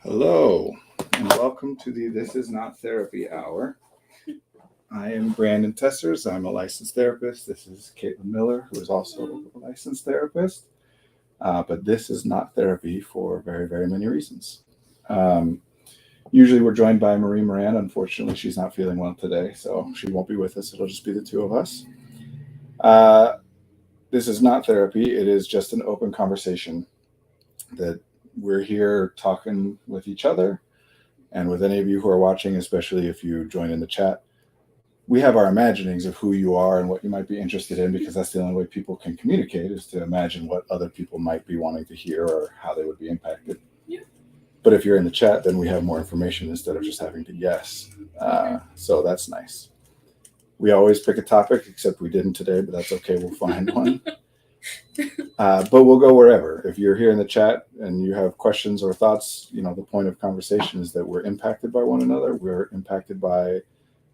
Hello, and welcome to the This Is Not Therapy Hour. I am Brandon Tessers. I'm a licensed therapist. This is Caitlin Miller, who is also a licensed therapist. But this is not therapy for very, very many reasons. Usually we're joined by Marie Moran. Unfortunately, she's not feeling well today, so she won't be with us. It'll just be the two of us. This is not therapy. It is just an open conversation that we're here talking with each other and with any of you who are watching, especially if you join in the chat. We have our imaginings of who you are and what you might be interested in, because that's the only way people can communicate, is to imagine what other people might be wanting to hear or how they would be impacted. Yeah. But if you're in the chat, then we have more information instead of just having to guess. So that's nice. We always pick a topic, except we didn't today, but that's okay. We'll find one. But we'll go wherever. If you're here in the chat and you have questions or thoughts, the point of conversation is that we're impacted by one another. We're impacted by,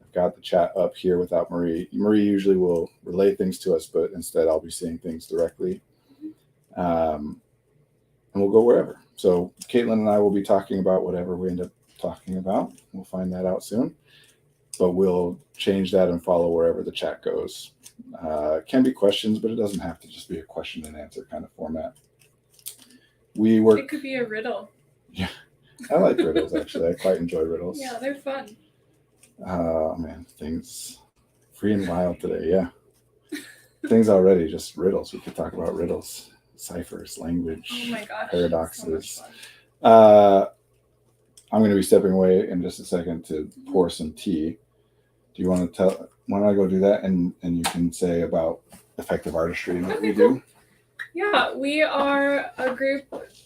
I've got the chat up here without Marie. Marie usually will relay things to us, but instead I'll be seeing things directly. And we'll go wherever. So Caitlin and I will be talking about whatever we end up talking about. We'll find that out soon. But we'll change that and follow wherever the chat goes. It can be questions, but it doesn't have to just be a question and answer kind of format. It could be a riddle. Yeah, I like riddles, actually. I quite enjoy riddles. Yeah, they're fun. Oh, man, things free and wild today, yeah. Things already, just riddles. We could talk about riddles, ciphers, language, oh my gosh, paradoxes. So I'm going to be stepping away in just a second to pour some tea. Do you want to why don't I go do that, and you can say about effective artistry and what we do? Yeah, we are a group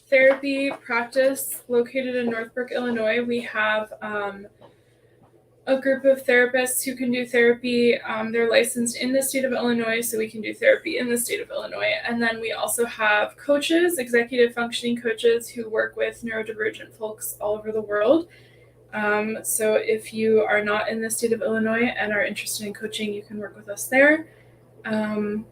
therapy practice located in Northbrook, Illinois. We have a group of therapists who can do therapy. They're licensed in the state of Illinois, so we can do therapy in the state of Illinois. And then we also have coaches, executive functioning coaches, who work with neurodivergent folks all over the world. So if you are not in the state of Illinois and are interested in coaching, you can work with us there. And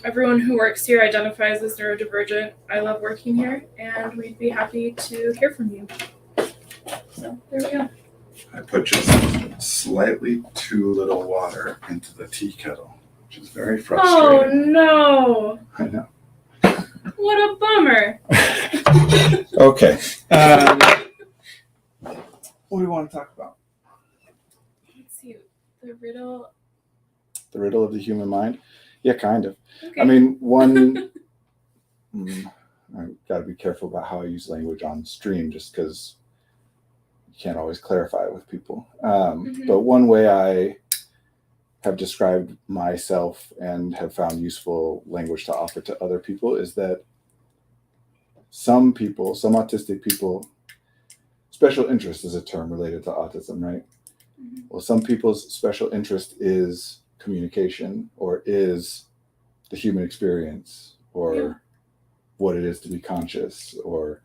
everyone who works here identifies as neurodivergent. I love working here, and we'd be happy to hear from you. So there we go. I put just slightly too little water into the tea kettle, which is very frustrating. Oh, no. I know. What a bummer. Okay. What do you want to talk about? Let's see. The riddle. The riddle of the human mind? Yeah, kind of. Okay. I mean, one, I've got to be careful about how I use language on stream, just because you can't always clarify it with people. But one way I have described myself and have found useful language to offer to other people is that some autistic people, special interest is a term related to autism, right? Mm-hmm. Well, some people's special interest is communication, or is the human experience, or what it is to be conscious, or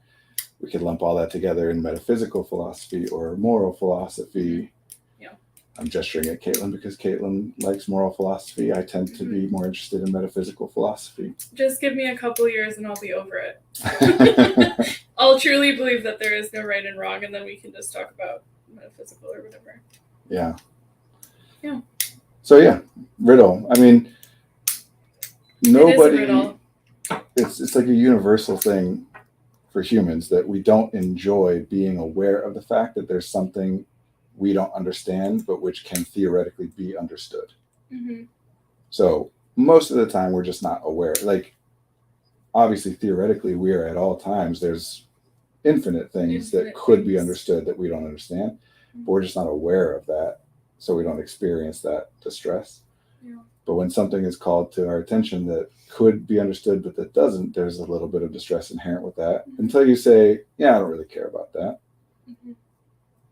we could lump all that together in metaphysical philosophy or moral philosophy. Yeah. I'm gesturing at Caitlin because Caitlin likes moral philosophy. I tend to be more interested in metaphysical philosophy. Just give me a couple years and I'll be over it. I'll truly believe that there is no right and wrong, and then we can just talk about metaphysical or whatever. Yeah. Yeah. So yeah, riddle. I mean, nobody. It is a riddle. It's like a universal thing for humans that we don't enjoy being aware of the fact that there's something we don't understand, but which can theoretically be understood. Mm-hmm. So most of the time we're just not aware. Like, obviously, theoretically, we are at all times. There's infinite things that could be understood that we don't understand, but we're just not aware of that. So we don't experience that distress. Yeah. But when something is called to our attention that could be understood, but that doesn't, there's a little bit of distress inherent with that, until you say, yeah, I don't really care about that,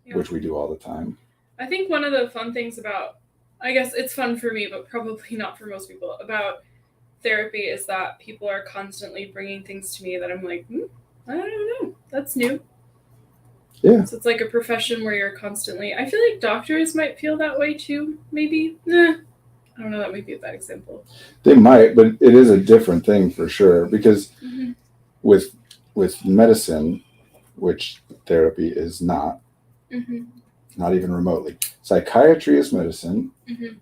which we do all the time. I think one of the fun things about, I guess it's fun for me, but probably not for most people, about therapy is that people are constantly bringing things to me that I'm like, I don't know, that's new. Yeah. So it's like a profession where you're constantly, I feel like doctors might feel that way too, maybe. I don't know, that might be a bad example. They might, but it is a different thing for sure, because with medicine, which therapy is not, Mm-hmm. not even remotely. Psychiatry is medicine, Mm-hmm.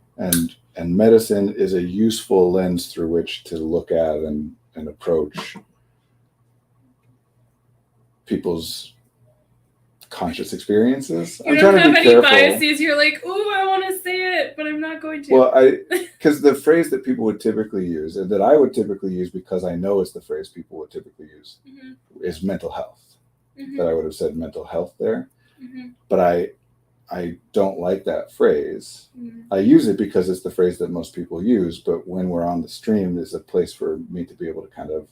and medicine is a useful lens through which to look at and approach people's conscious experiences. You I'm don't trying to have be any careful. biases. You're like, ooh, I want to say it, but I'm not going to. Well, because the phrase that people would typically use, and that I would typically use because I know it's the phrase people would typically use, Mm-hmm. is mental health. Mm-hmm. That I would have said mental health there, Mm-hmm. but I don't like that phrase. Mm-hmm. I use it because it's the phrase that most people use, but when we're on the stream, there's a place for me to be able to kind of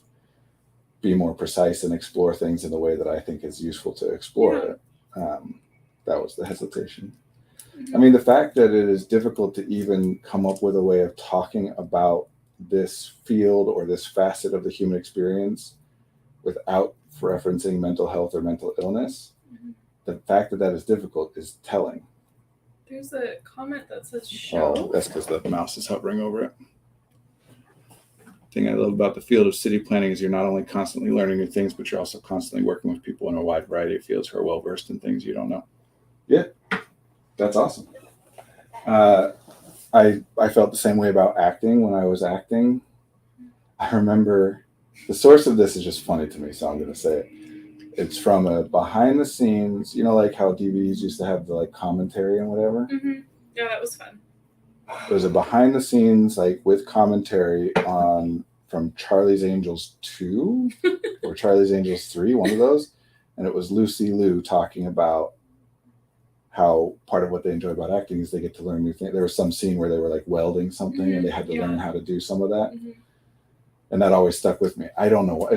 be more precise and explore things in the way that I think is useful to explore it. That was the hesitation. Mm-hmm. I mean, the fact that it is difficult to even come up with a way of talking about this field or this facet of the human experience without referencing mental health or mental illness, Mm-hmm. the fact that that is difficult is telling. There's a comment that says show. Oh, that's because the mouse is hovering over it. The thing I love about the field of city planning is you're not only constantly learning new things, but you're also constantly working with people in a wide variety of fields who are well versed in things you don't know. Yeah, that's awesome. I felt the same way about acting when I was acting. I remember the source of this is just funny to me, so I'm going to say it. It's from a behind the scenes, like how DVDs used to have the like commentary and whatever. Mm-hmm. Yeah, that was fun. It was a behind the scenes like with commentary from Charlie's Angels 2 or Charlie's Angels 3, one of those, and it was Lucy Liu talking about how part of what they enjoy about acting is they get to learn new things. There was some scene where they were like welding something, Mm-hmm. and they had to learn how to do some of that. Mm-hmm. And that always stuck with me. I don't know.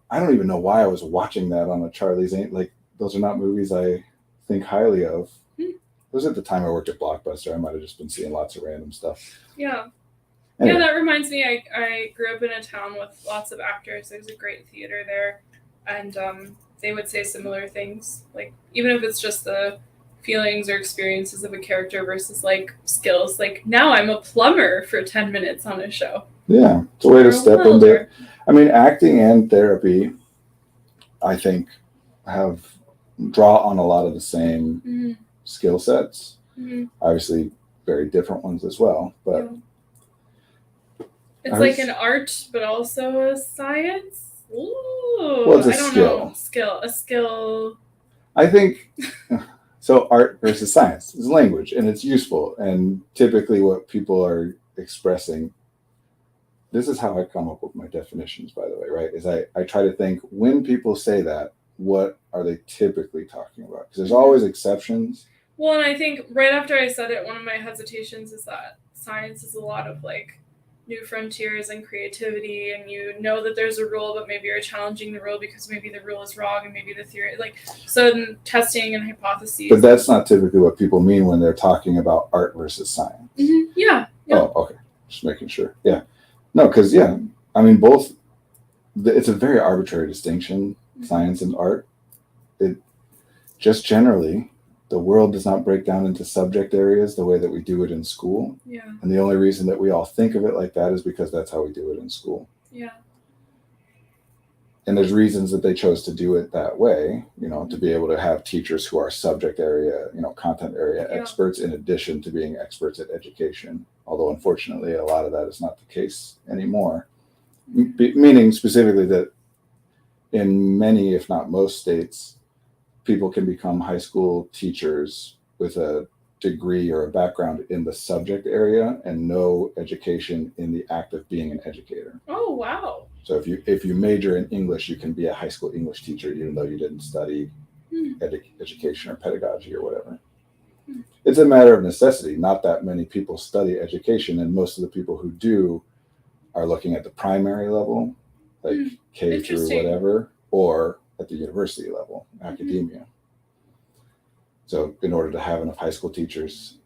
I don't even know why I was watching that on a Charlie's Angels. Like, those are not movies I think highly of. Mm-hmm. It was at the time I worked at Blockbuster. I might have just been seeing lots of random stuff. Yeah. Anyway. Yeah, that reminds me, I grew up in a town with lots of actors. There's a great theater there. And they would say similar things. Like, even if it's just the feelings or experiences of a character versus like skills. Like, now I'm a plumber for 10 minutes on a show. Yeah, it's a way to step into. I mean, acting and therapy, I think, draw on a lot of the same skill sets. Mm-hmm. Obviously, very different ones as well. But it's like an art, but also a science. Ooh, well, it's a skill. A skill. I think. So art versus science is language, and it's useful. And typically, what people are expressing. This is how I come up with my definitions, by the way, right? Is I try to think when people say that, what are they typically talking about? Because there's always exceptions. Well, and I think right after I said it, one of my hesitations is that science is a lot of like new frontiers and creativity, and you know that there's a rule, but maybe you're challenging the rule because maybe the rule is wrong and maybe the theory, like, so testing and hypotheses. But that's not typically what people mean when they're talking about art versus science. Mm-hmm. Yeah. Oh, okay. Just making sure. Yeah. No, because, I mean, both, it's a very arbitrary distinction, science and art. It just generally, the world does not break down into subject areas the way that we do it in school. Yeah. And the only reason that we all think of it like that is because that's how we do it in school. Yeah. And there's reasons that they chose to do it that way, to be able to have teachers who are subject area, content area experts in addition to being experts at education. Although, unfortunately, a lot of that is not the case anymore. Meaning specifically that in many, if not most states, people can become high school teachers with a degree or a background in the subject area and no education in the act of being an educator. Oh, wow. So if you major in English, you can be a high school English teacher even though you didn't study education or pedagogy or whatever. It's a matter of necessity. Not that many people study education, and most of the people who do are looking at the primary level, like K through whatever, or at the university level, academia. So in order to have enough high school teachers,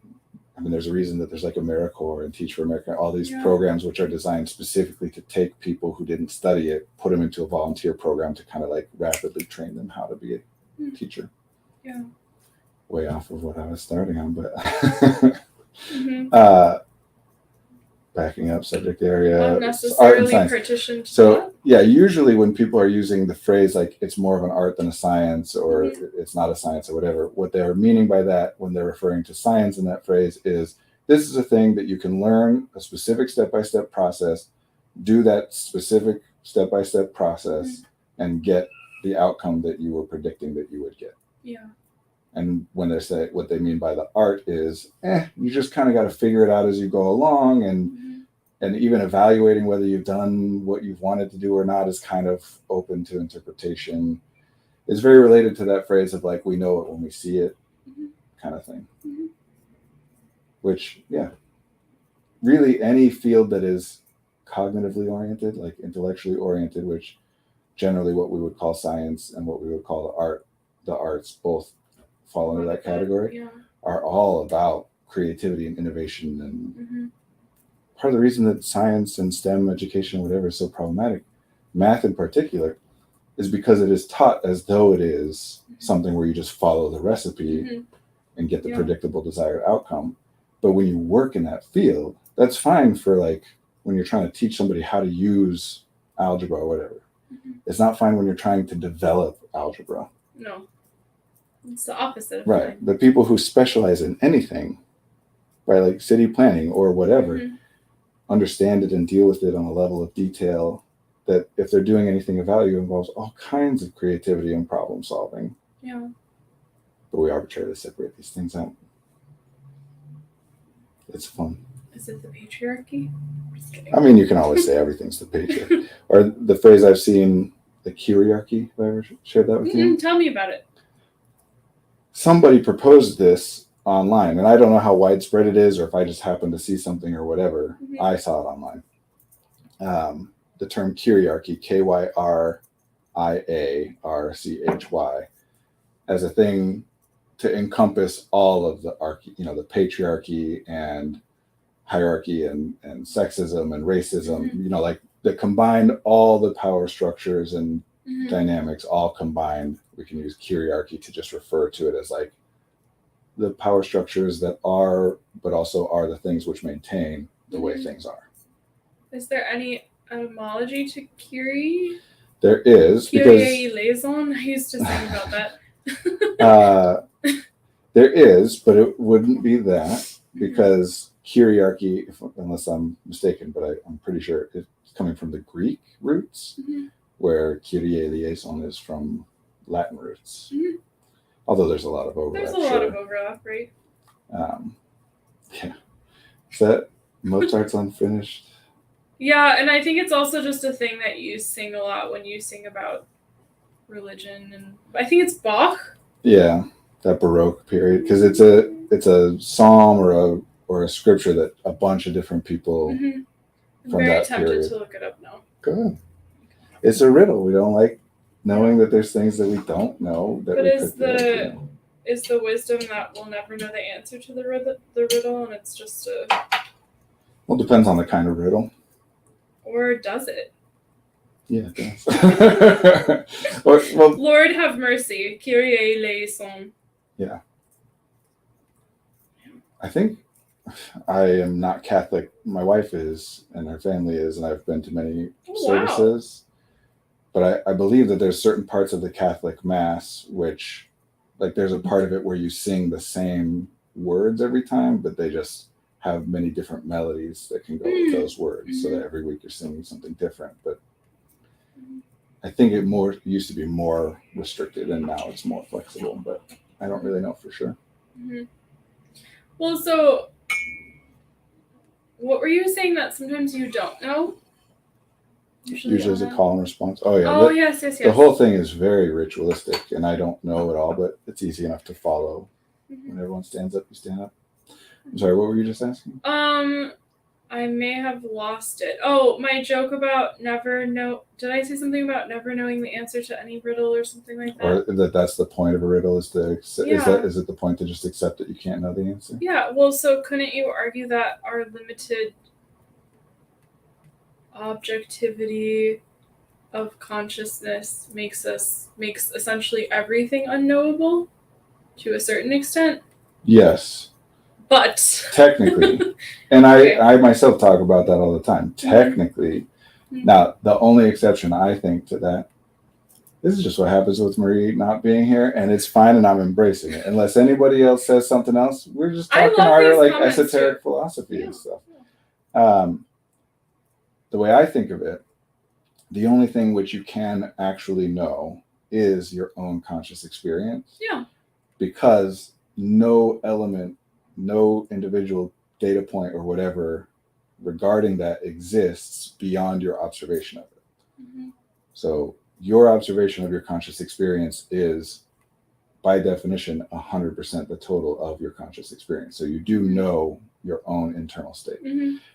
I mean, there's a reason that there's like AmeriCorps and Teach for America, all these programs which are designed specifically to take people who didn't study it, put them into a volunteer program to kind of like rapidly train them how to be a teacher. Yeah. Way off of what I was starting on, but backing up, subject area, art and unnecessarily science. partitioned So thought. yeah, usually when people are using the phrase like it's more of an art than a science, or it's not a science or whatever, what they're meaning by that when they're referring to science in that phrase is this is a thing that you can learn a specific step-by-step process, do that specific step-by-step process, and get the outcome that you were predicting that you would get. Yeah. And when they say what they mean by the art is, you just kind of got to figure it out as you go along, and even evaluating whether you've done what you've wanted to do or not is kind of open to interpretation. It's very related to that phrase of like we know it when we see it, kind of thing. Which, yeah, really any field that is cognitively oriented, like intellectually oriented, which generally what we would call science and what we would call the arts both fall into that category, are all about creativity and innovation. And part of the reason that science and STEM education, whatever, is so problematic, math in particular, is because it is taught as though it is something where you just follow the recipe and get the predictable desired outcome. But when you work in that field, that's fine for like when you're trying to teach somebody how to use algebra or whatever. It's not fine when you're trying to develop algebra. No. It's the opposite. Right. The people who specialize in anything, right, like city planning or whatever, understand it and deal with it on a level of detail that if they're doing anything of value involves all kinds of creativity and problem solving. Yeah. But we arbitrarily separate these things out. It's fun. Is it the patriarchy? Just kidding. I mean, you can always say everything's the patriarchy. Or the phrase I've seen, the kyriarchy. Have I ever shared that with you? Tell me about it. Somebody proposed this online, and I don't know how widespread it is, or if I just happened to see something or whatever. I saw it online. The term kyriarchy, Kyriarchy, as a thing to encompass all of the the patriarchy and hierarchy and sexism and racism, like that combined all the power structures and dynamics all combined. We can use kyriarchy to just refer to it as like the power structures that are, but also are the things which maintain the way things are. Is there any etymology to Kyrie? There is. Kyrie eleison? I used to sing about that. There is, but it wouldn't be that because kyriarchy, unless I'm mistaken, but I'm pretty sure it's coming from the Greek roots, where Kyrie eleison is from Latin roots. Although there's a lot of overlap. There's a lot of overlap, right? Yeah. Is that Mozart's Unfinished? Yeah, and I think it's also just a thing that you sing a lot when you sing about religion, and I think it's Bach. Yeah, that Baroque period, because it's a psalm or a scripture that a bunch of different people from that period. I'm very tempted to look it up now. Good. It's a riddle. We don't like knowing that there's things that we don't know. That but is the wisdom that we'll never know the answer to the riddle, and it's just a... Well, it depends on the kind of riddle. Or does it? Yeah, it does. well, Lord have mercy. Kyrie eleison. Yeah. I think I am not Catholic. My wife is, and her family is, and I've been to many services. But I believe that there's certain parts of the Catholic Mass which, like, there's a part of it where you sing the same words every time, but they just have many different melodies that can go with those words, so that every week you're singing something different. But I think it used to be more restricted, and now it's more flexible, but I don't really know for sure. Well, so what were you saying that sometimes you don't know? Usually it's a call and response. Oh, yeah. Oh, yes. The whole thing is very ritualistic, and I don't know it all, but it's easy enough to follow. When everyone stands up, you stand up. I'm sorry, what were you just asking? I may have lost it. Oh, my joke about never know. Did I say something about never knowing the answer to any riddle or something like that? Or that's the point of a riddle is to is it the point to just accept that you can't know the answer? Yeah. Well, so couldn't you argue that our limited objectivity of consciousness makes essentially everything unknowable to a certain extent? Yes. But technically, and I myself talk about that all the time. Technically, now the only exception I think to that, this is just what happens with Marie not being here, and it's fine, and I'm embracing it. Unless anybody else says something else, we're just talking our like esoteric philosophy and stuff. The way I think of it, the only thing which you can actually know is your own conscious experience. Yeah. Because no element, no individual data point or whatever regarding that exists beyond your observation of it. Mm-hmm. So your observation of your conscious experience is, by definition, 100% the total of your conscious experience. So you do know your own internal state,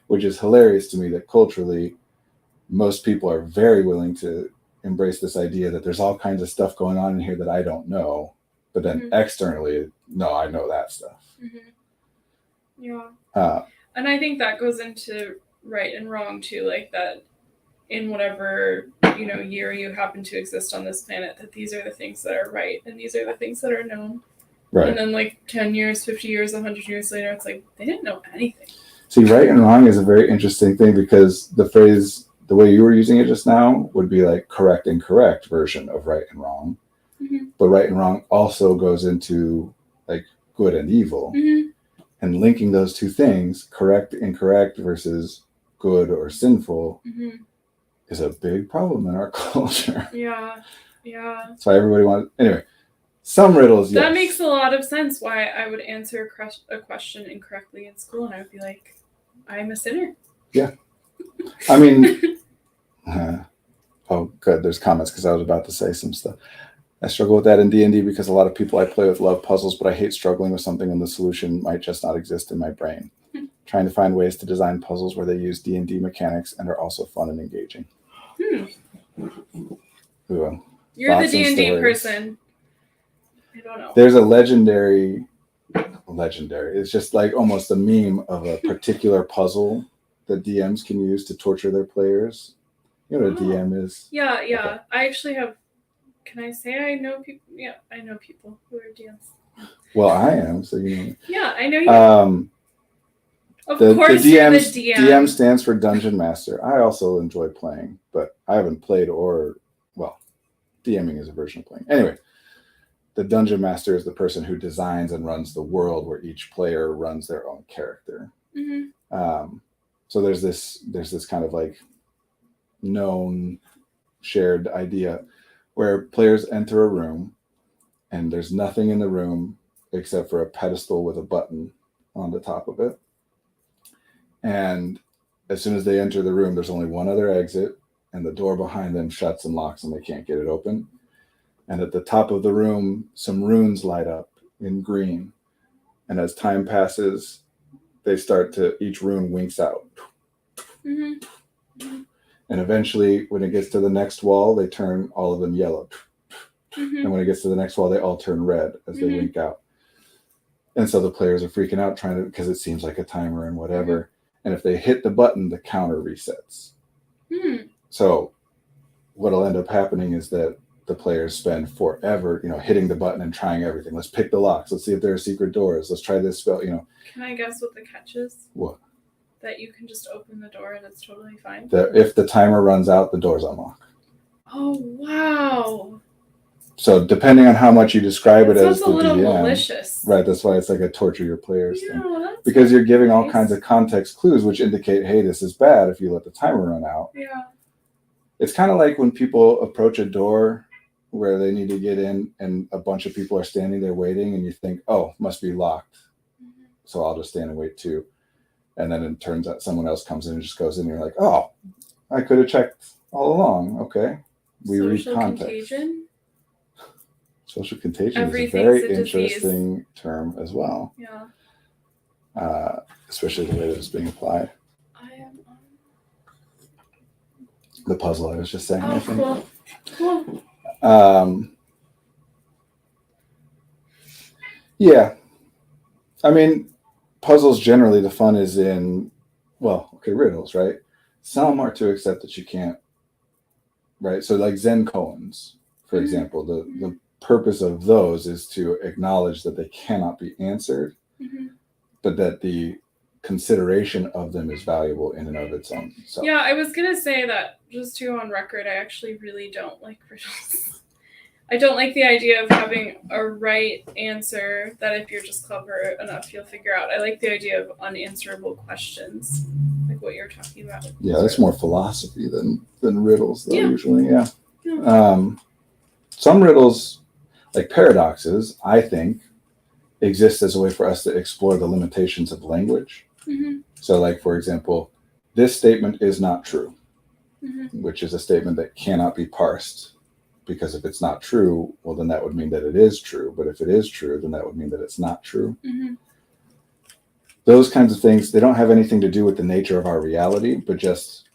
which is hilarious to me that culturally, most people are very willing to embrace this idea that there's all kinds of stuff going on in here that I don't know, but then externally, no, I know that stuff. Yeah. And I think that goes into right and wrong too, like that in whatever, year you happen to exist on this planet, that these are the things that are right and these are the things that are known. Right. And then like 10 years, 50 years, 100 years later, it's like they didn't know anything. See, right and wrong is a very interesting thing, because the phrase, the way you were using it just now, would be like correct and correct version of right and wrong. But right and wrong also goes into like good and evil. And linking those two things, correct, incorrect versus good or sinful, is a big problem in our culture. Yeah. That's why everybody wants, anyway, some riddles, yes. That makes a lot of sense why I would answer a question incorrectly in school, and I would be like, I'm a sinner. Yeah. I mean, oh, good. There's comments, because I was about to say some stuff. I struggle with that in D&D because a lot of people I play with love puzzles, but I hate struggling with something when the solution might just not exist in my brain. Trying to find ways to design puzzles where they use D&D mechanics and are also fun and engaging. Ooh, you're the D&D person. I don't know. There's a legendary, it's just like almost a meme of a particular puzzle that DMs can use to torture their players. You know what a DM is? Yeah. Okay. I actually have. Can I say I know people? Yeah, I know people who are DMs. Well, I am, so you know. Yeah, I know you. Of course, the DM stands for Dungeon Master. I also enjoy playing, but I haven't played DMing is a version of playing. Anyway, the Dungeon Master is the person who designs and runs the world where each player runs their own character. So there's this kind of like known shared idea where players enter a room and there's nothing in the room except for a pedestal with a button on the top of it. And as soon as they enter the room, there's only one other exit, and the door behind them shuts and locks and they can't get it open. And at the top of the room, some runes light up in green. And as time passes, each rune winks out. And eventually, when it gets to the next wall, they turn all of them yellow. And when it gets to the next wall, they all turn red as they wink out. And so the players are freaking out because it seems like a timer and whatever. And if they hit the button, the counter resets. So what'll end up happening is that the players spend forever, hitting the button and trying everything. Let's pick the locks. Let's see if there are secret doors. Let's try this spell, Can I guess what the catch is? What? That you can just open the door and it's totally fine? If the timer runs out, the doors unlock. Oh, wow. So depending on how much you describe it as the DM. That's a little malicious. Right, that's why it's like a torture your players thing. Because you're giving all kinds of context clues which indicate, hey, this is bad if you let the timer run out. Yeah. It's kind of like when people approach a door where they need to get in and a bunch of people are standing there waiting and you think, oh, must be locked. So I'll just stand and wait too. And then it turns out someone else comes in and just goes in and you're like, oh, I could have checked all along. Okay. We read context. Contagion? Social contagion is a very interesting term as well. Yeah. Especially the way that it's being applied. The puzzle I was just saying, I think. Cool. Yeah. I mean, puzzles generally, the fun is in, riddles, right? Some are to accept that you can't, right? So like Zen koans, for example, the purpose of those is to acknowledge that they cannot be answered, but that the consideration of them is valuable in and of its own self. Yeah, I was gonna say that just to go on record, I actually really don't like riddles. I don't like the idea of having a right answer that if you're just clever enough, you'll figure out. I like the idea of unanswerable questions, like what you're talking about. Yeah, that's more philosophy than riddles, though, Yeah. usually. Yeah. Yeah. Some riddles, like paradoxes, I think, exist as a way for us to explore the limitations of language. Mm-hmm. So, like, for example, this statement is not true, Mm-hmm. which is a statement that cannot be parsed. Because if it's not true, well, then that would mean that it is true. But if it is true, then that would mean that it's not true. Mm-hmm. Those kinds of things, they don't have anything to do with the nature of our reality, but just,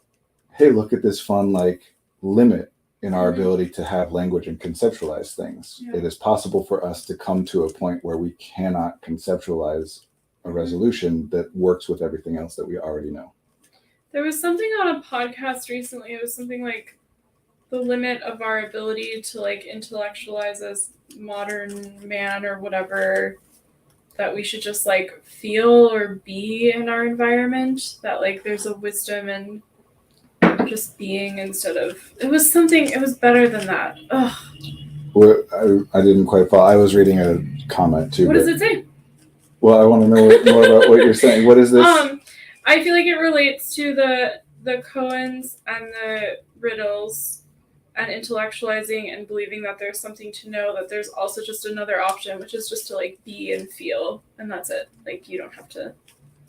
hey, look at this fun, like, limit in our ability to have language and conceptualize things. Yeah. It is possible for us to come to a point where we cannot conceptualize a resolution that works with everything else that we already know. There was something on a podcast recently. It was something like the limit of our ability to like intellectualize as modern man or whatever, that we should just like feel or be in our environment, that like there's a wisdom in just being instead of, it was better than that. Ugh. I didn't quite follow. I was reading a comment too. What does it say? Well, I want to know more about what you're saying. What is this? I feel like it relates to the koans and the riddles and intellectualizing and believing that there's something to know, that there's also just another option, which is just to like be and feel, and that's it. Like you don't have to.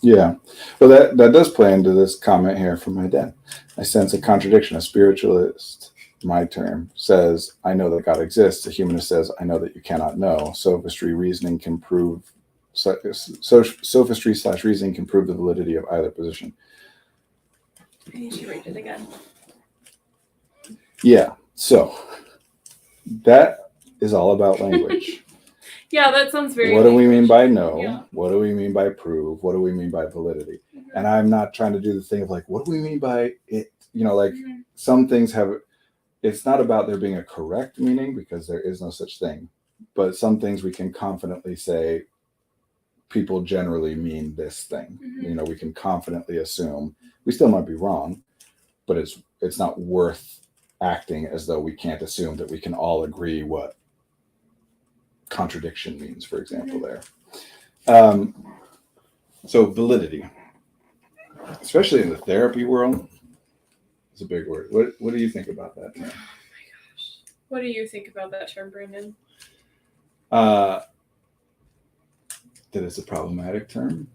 Yeah. Well, that does play into this comment here from my dad. I sense a contradiction. A spiritualist, my term, says, I know that God exists. A humanist says, I know that you cannot know. Sophistry can prove reasoning can prove the validity of either position. I need to read it again. Yeah. So that is all about language. Yeah, that sounds very. What do we mean by no? Yeah. What do we mean by prove? What do we mean by validity? Mm-hmm. And I'm not trying to do the thing of like, what do we mean by it? Like some things have, it's not about there being a correct meaning because there is no such thing. But some things we can confidently say people generally mean this thing. Mm-hmm. We can confidently assume. We still might be wrong, but it's not worth acting as though we can't assume that we can all agree what contradiction means, for example, there. So validity, especially in the therapy world, is a big word. What do you think about that term? Oh my gosh. What do you think about that term, Brandon? That it's a problematic term?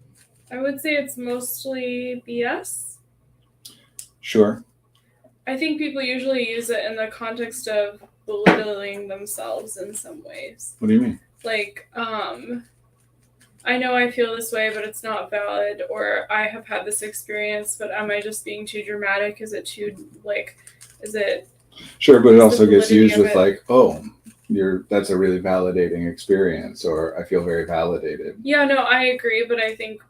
I would say it's mostly BS. Sure. I think people usually use it in the context of belittling themselves in some ways. What do you mean? Like, I know I feel this way, but it's not valid, or I have had this experience, but am I just being too dramatic? Is it too, like, is it... Sure, but it also gets used with it? Like, oh, that's a really validating experience, or I feel very validated. Yeah, no, I agree, but I think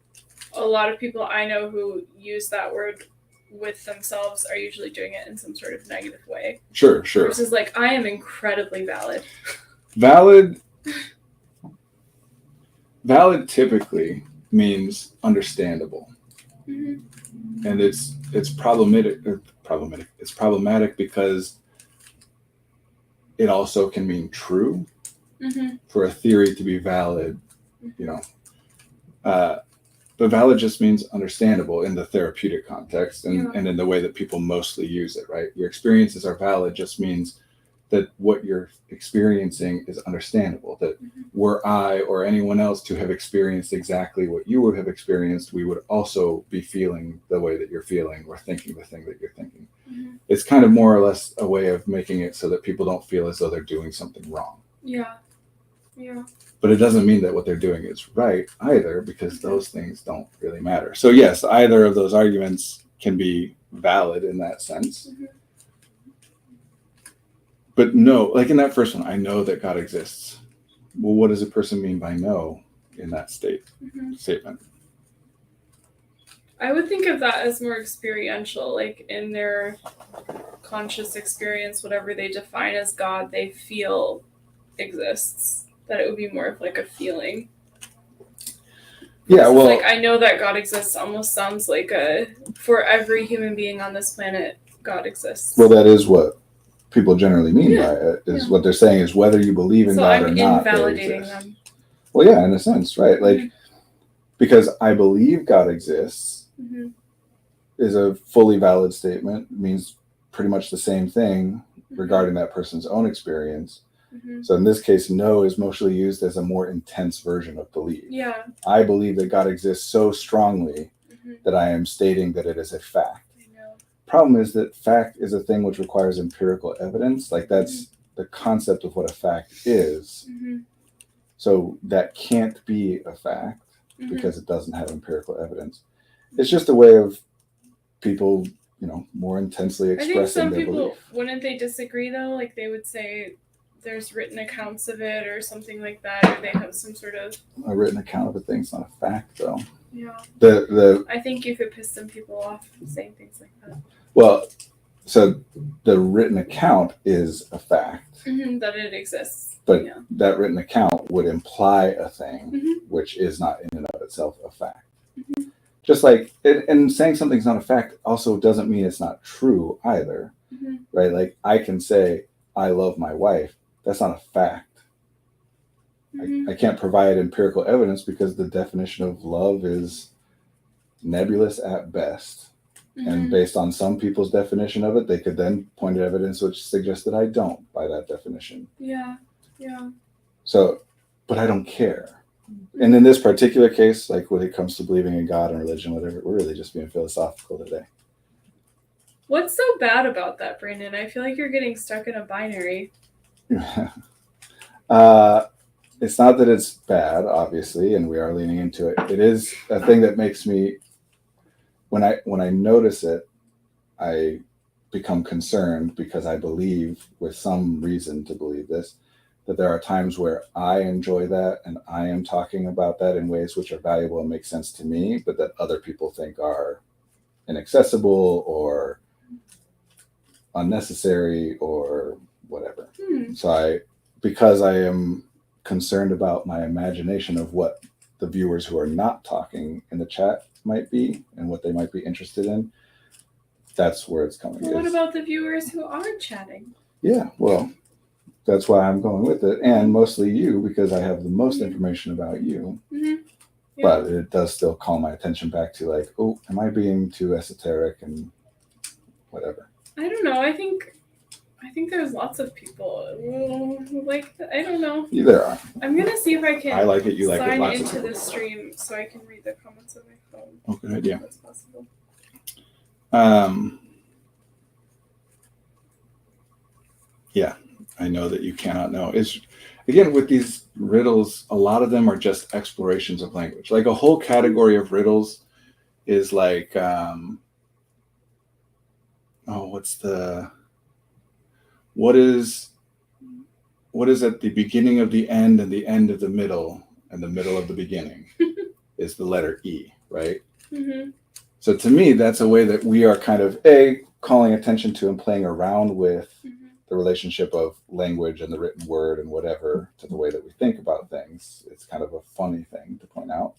a lot of people I know who use that word with themselves are usually doing it in some sort of negative way. Sure. Versus like, I am incredibly valid. Valid typically means understandable. Mm-hmm. And it's problematic. It's problematic because it also can mean true. Mm-hmm. For a theory to be valid, but valid just means understandable in the therapeutic context and in the way that people mostly use it, right? Your experiences are valid just means that what you're experiencing is understandable, that were I or anyone else to have experienced exactly what you would have experienced, we would also be feeling the way that you're feeling or thinking the thing that you're thinking. Mm-hmm. It's kind of more or less a way of making it so that people don't feel as though they're doing something wrong. Yeah. But it doesn't mean that what they're doing is right either, because those things don't really matter. So yes, either of those arguments can be valid in that sense. Mm-hmm. But no, like in that first one, I know that God exists. Well, what does a person mean by know in that statement? I would think of that as more experiential, like in their conscious experience, whatever they define as God, they feel exists. That it would be more of like a feeling. Yeah, well, like, I know that God exists almost sounds like for every human being on this planet, God exists. well, that is what people generally mean by it. Is what they're saying is whether you believe in God I'm or not, invalidating they exist. them. Well, yeah, in a sense, right? Like, because I believe God exists is a fully valid statement. It means pretty much the same thing regarding that person's own experience. So in this case, no is mostly used as a more intense version of belief. Yeah. I believe that God exists so strongly that I am stating that it is a fact. I know. Problem is that fact is a thing which requires empirical evidence. Like, that's the concept of what a fact is. So that can't be a fact because it doesn't have empirical evidence. It's just a way of people, more intensely expressing I think some their people, belief. wouldn't they disagree though? Like, they would say there's written accounts of it or something like that, or they have some sort of A written account of a thing's not a fact, though. Yeah. I think you could piss some people off saying things like that. Well, so the written account is a fact. That it exists. But that written account would imply a thing which is not in and of itself a fact. Just like, and saying something's not a fact also doesn't mean it's not true either, right? Like, I can say, I love my wife. That's not a fact. I can't provide empirical evidence because the definition of love is nebulous at best. And based on some people's definition of it, they could then point to evidence which suggests that I don't by that definition. Yeah. So, but I don't care. And in this particular case, like when it comes to believing in God and religion, whatever, we're really just being philosophical today. What's so bad about that, Brandon? I feel like you're getting stuck in a binary. It's not that it's bad, obviously, and we are leaning into it. It is a thing that makes me, when I notice it, I become concerned because I believe, with some reason to believe this, that there are times where I enjoy that and I am talking about that in ways which are valuable and make sense to me, but that other people think are inaccessible or unnecessary or whatever. So because I am concerned about my imagination of what the viewers who are not talking in the chat might be and what they might be interested in, that's where it's coming. Well, what about the viewers who are chatting? Yeah, well, that's why I'm going with it, and mostly you, because I have the most information about you. But it does still call my attention back to, like, oh, am I being too esoteric and whatever? I don't know. I think there's lots of people who like. I don't know. Yeah, there are. I'm gonna see if I can. I like it. You like it. Sign Lots into of the stream so I can read the comments on my phone. Oh, good idea. If that's possible. Yeah, I know that you cannot know. It's, again, with these riddles, a lot of them are just explorations of language. Like, a whole category of riddles is like, what is at the beginning of the end and the end of the middle and the middle of the beginning is the letter E, right? So to me, that's a way that we are kind of calling attention to and playing around with the relationship of language and the written word and whatever to the way that we think about things. It's kind of a funny thing to point out.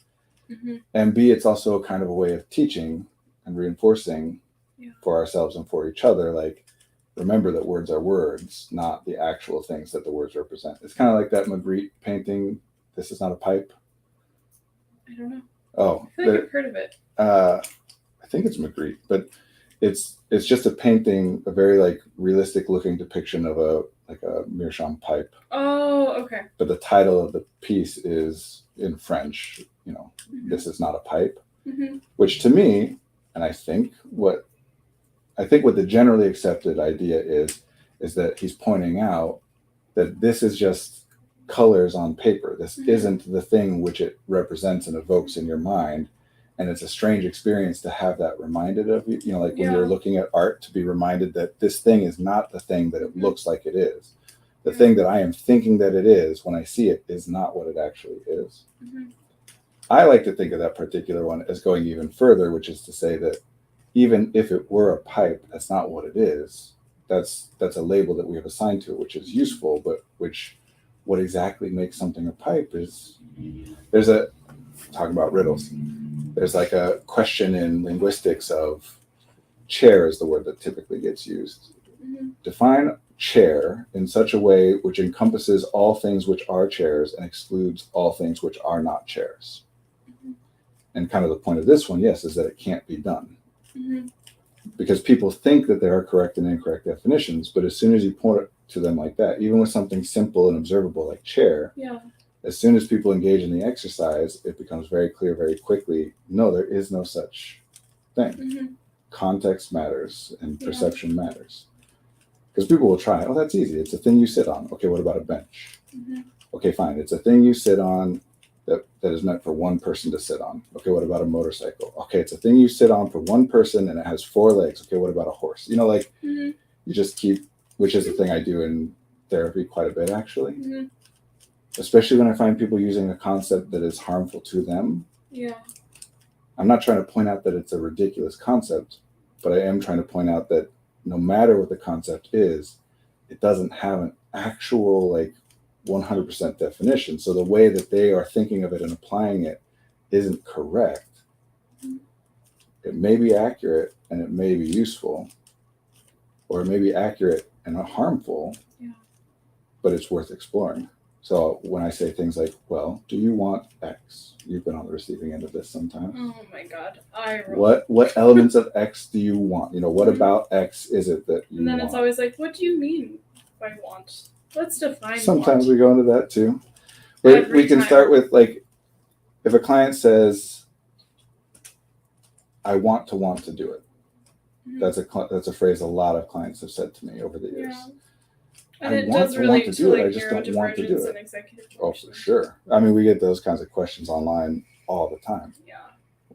And B, it's also kind of a way of teaching and reinforcing for ourselves and for each other, like, remember that words are words, not the actual things that the words represent. It's kind of like that Magritte painting, This Is Not a Pipe. I don't know. Oh, I feel like I've heard of it. I think it's Magritte, but it's just a painting, a very, like, realistic looking depiction of a meerschaum pipe. Oh, okay. But the title of the piece is in French, This Is Not a Pipe, which to me, and I think what the generally accepted idea is that he's pointing out that this is just colors on paper. This isn't the thing which it represents and evokes in your mind. And it's a strange experience to have that reminded of you, like when you're looking at art, to be reminded that this thing is not the thing that it looks like it is. The thing that I am thinking that it is when I see it is not what it actually is. I like to think of that particular one as going even further, which is to say that even if it were a pipe, that's not what it is. That's a label that we have assigned to it, which is useful, but what exactly makes something a pipe is, talking about riddles. There's like a question in linguistics of chair is the word that typically gets used. Mm-hmm. Define chair in such a way which encompasses all things which are chairs and excludes all things which are not chairs. Mm-hmm. And kind of the point of this one, yes, is that it can't be done. Mm-hmm. Because people think that there are correct and incorrect definitions, but as soon as you point it to them like that, even with something simple and observable like chair, Yeah. as soon as people engage in the exercise, it becomes very clear very quickly, no, there is no such thing. Mm-hmm. Context matters and perception matters. Because people will try, oh, that's easy. It's a thing you sit on. Okay, what about a bench? Mm-hmm. Okay, fine. It's a thing you sit on that is meant for one person to sit on. Okay, what about a motorcycle? Okay, it's a thing you sit on for one person and it has 4 legs. Okay, what about a horse? You know, like Mm-hmm. you just keep, which is the thing I do in therapy quite a bit, actually. Mm-hmm. Especially when I find people using a concept that is harmful to them. Yeah. I'm not trying to point out that it's a ridiculous concept, but I am trying to point out that no matter what the concept is, it doesn't have an actual like 100% definition. So the way that they are thinking of it and applying it isn't correct. It may be accurate and it may be useful, or it may be accurate and not harmful, but it's worth exploring. So when I say things like, well, do you want X? You've been on the receiving end of this sometimes. Oh my God. What elements of X do you want? You know, what about X is it that you want? And then it's always like, what do you mean by want? Let's define Sometimes want. we go into that too. We can start with like, if a client says, I want to do it. Mm-hmm. That's a phrase a lot of clients have said to me over the years. Yeah. And it does relate to like neurodivergence and executive function. Oh, for sure. I mean, we get those kinds of questions online all the time. Yeah.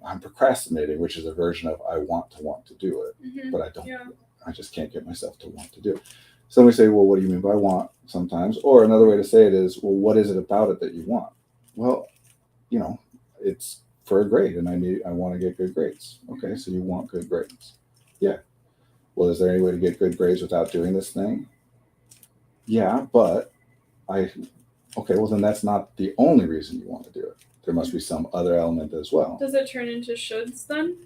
I'm procrastinating, which is a version of I want to do it, Mm-hmm. but I don't. Yeah. I just can't get myself to want to do it. So we say, well, what do you mean by want sometimes? Or another way to say it is, well, what is it about it that you want? Well, you know, it's for a grade and I want to get good grades. Okay, so you want good grades. Yeah. Well, is there any way to get good grades without doing this thing? Yeah, but okay, well then that's not the only reason you want to do it. There must be some other element as well. Does it turn into shoulds then?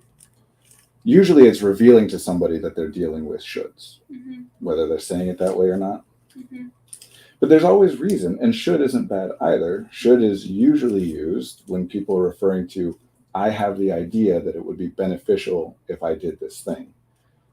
Usually it's revealing to somebody that they're dealing with shoulds, Mm-hmm. whether they're saying it that way or not. Mm-hmm. But there's always reason, and should isn't bad either. Should is usually used when people are referring to, I have the idea that it would be beneficial if I did this thing.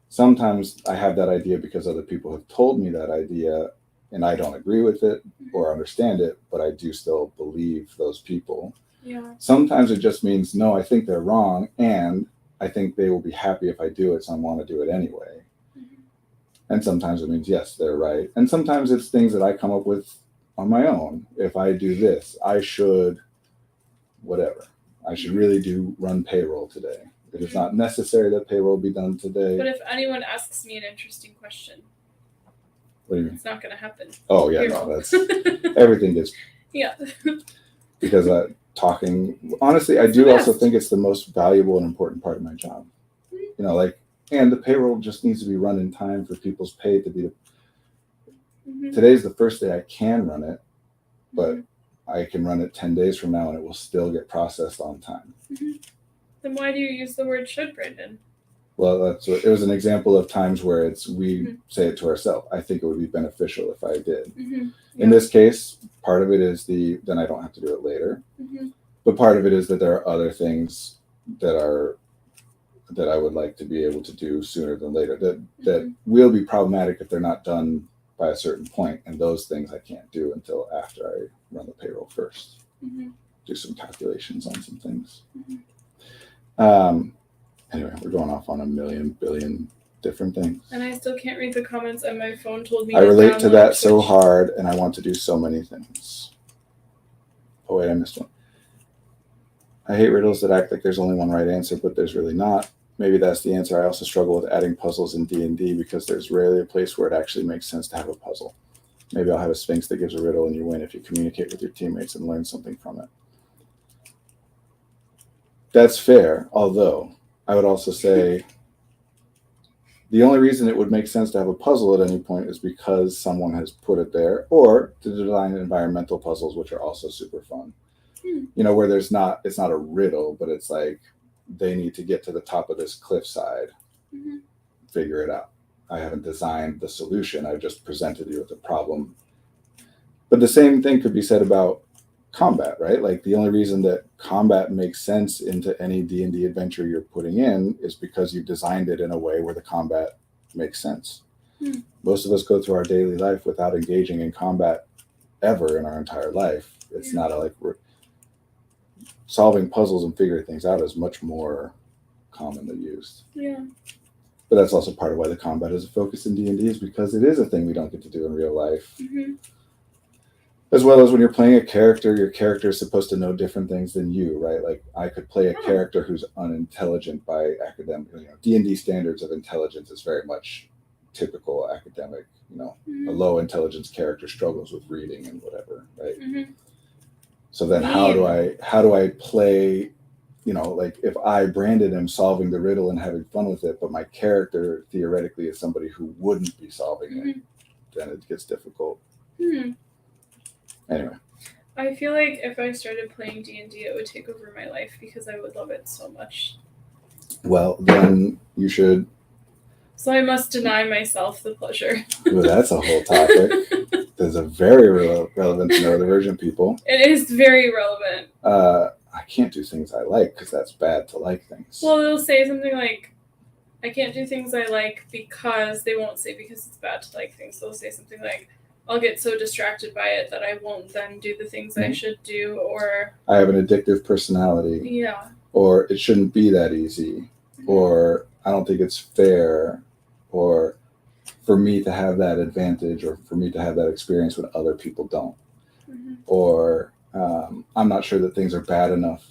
Sometimes I have that idea because other people have told me that idea and I don't agree with it or understand it, but I do still believe those people. Yeah. Sometimes it just means, no, I think they're wrong, and I think they will be happy if I do it, so I want to do it anyway. Mm-hmm. And sometimes it means, yes, they're right. And sometimes it's things that I come up with on my own. If I do this, I should, whatever. I should really run payroll today. It is not necessary that payroll be done today. But if anyone asks me an interesting question, what do you mean? It's not going to happen. Oh, yeah, Payroll. no, that's everything gets. Yeah. Because talking, honestly, I do also think it's the most valuable and important part of my job. Mm-hmm. You know, like, and the payroll just needs to be run in time for people's pay to be. Mm-hmm. Today's the first day I can run it, but Mm-hmm. I can run it 10 days from now and it will still get processed on time. Mm-hmm. Then why do you use the word should, Brandon? Well, it was an example of times where we Mm-hmm. say it to ourselves. I think it would be beneficial if I did. Mm-hmm. Yeah. In this case, part of it is then I don't have to do it later. Mm-hmm. But part of it is that there are other things that I would like to be able to do sooner than later that will be problematic if they're not done by a certain point. And those things I can't do until after I run the payroll first. Mm-hmm. Do some calculations on some things. Mm-hmm. Anyway, we're going off on a million billion different things. And I still can't read the comments, and my phone told me I relate to download that so Twitch. hard, and I want to do so many things. Oh wait, I missed one. I hate riddles that act like there's only one right answer, but there's really not. Maybe that's the answer. I also struggle with adding puzzles in D&D because there's rarely a place where it actually makes sense to have a puzzle. Maybe I'll have a sphinx that gives a riddle and you win if you communicate with your teammates and learn something from it. That's fair, although I would also say the only reason it would make sense to have a puzzle at any point is because someone has put it there, or to design environmental puzzles, which are also super fun. where it's not a riddle, but it's like they need to get to the top of this cliffside, figure it out. I haven't designed the solution. I've just presented you with a problem. But the same thing could be said about combat, right? Like the only reason that combat makes sense into any D&D adventure you're putting in is because you designed it in a way where the combat makes sense. Most of us go through our daily life without engaging in combat ever in our entire life. It's not we're solving puzzles and figuring things out is much more commonly used. Yeah. But that's also part of why the combat is a focus in D&D, is because it is a thing we don't get to do in real life. As well as when you're playing a character, your character is supposed to know different things than you, right? Like I could play a character who's unintelligent by academic, D&D standards of intelligence is very much typical academic, a low intelligence character struggles with reading and whatever, right? So then how do I play, like if I, Brandon, am solving the riddle and having fun with it, but my character theoretically is somebody who wouldn't be solving it, then it gets difficult. Anyway. I feel like if I started playing D&D, it would take over my life because I would love it so much. Well, then you should. So I must deny myself the pleasure. Well, that's a whole topic. There's a very relevant to neurodivergent people. It is very relevant. I can't do things I like because that's bad to like things. Well, they'll say something like, I can't do things I like because, they won't say because it's bad to like things. They'll say something like, I'll get so distracted by it that I won't then do the things I should do, or I have an addictive personality. Yeah. Or it shouldn't be that easy. Or I don't think it's fair. Or for me to have that advantage, or for me to have that experience when other people don't. Or I'm not sure that things are bad enough.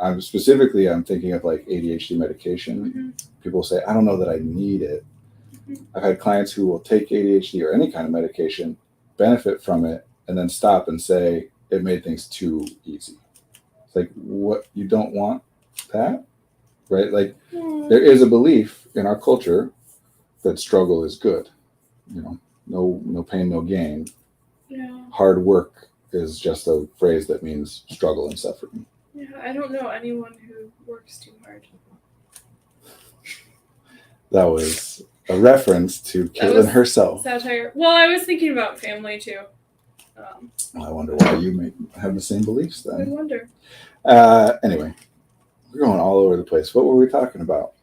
I'm thinking of like ADHD medication. People say, I don't know that I need it. I've had clients who will take ADHD or any kind of medication, benefit from it, and then stop and say it made things too easy. It's like, what, you don't want that, right? Like there is a belief in our culture that struggle is good. No pain, no gain. Yeah. Hard work is just a phrase that means struggle and suffering. Yeah, I don't know anyone who works too hard. That was a reference to Caitlin herself. Satire. Well, I was thinking about family too. I wonder why you may have the same beliefs then. I wonder. Anyway, we're going all over the place. What were we talking about?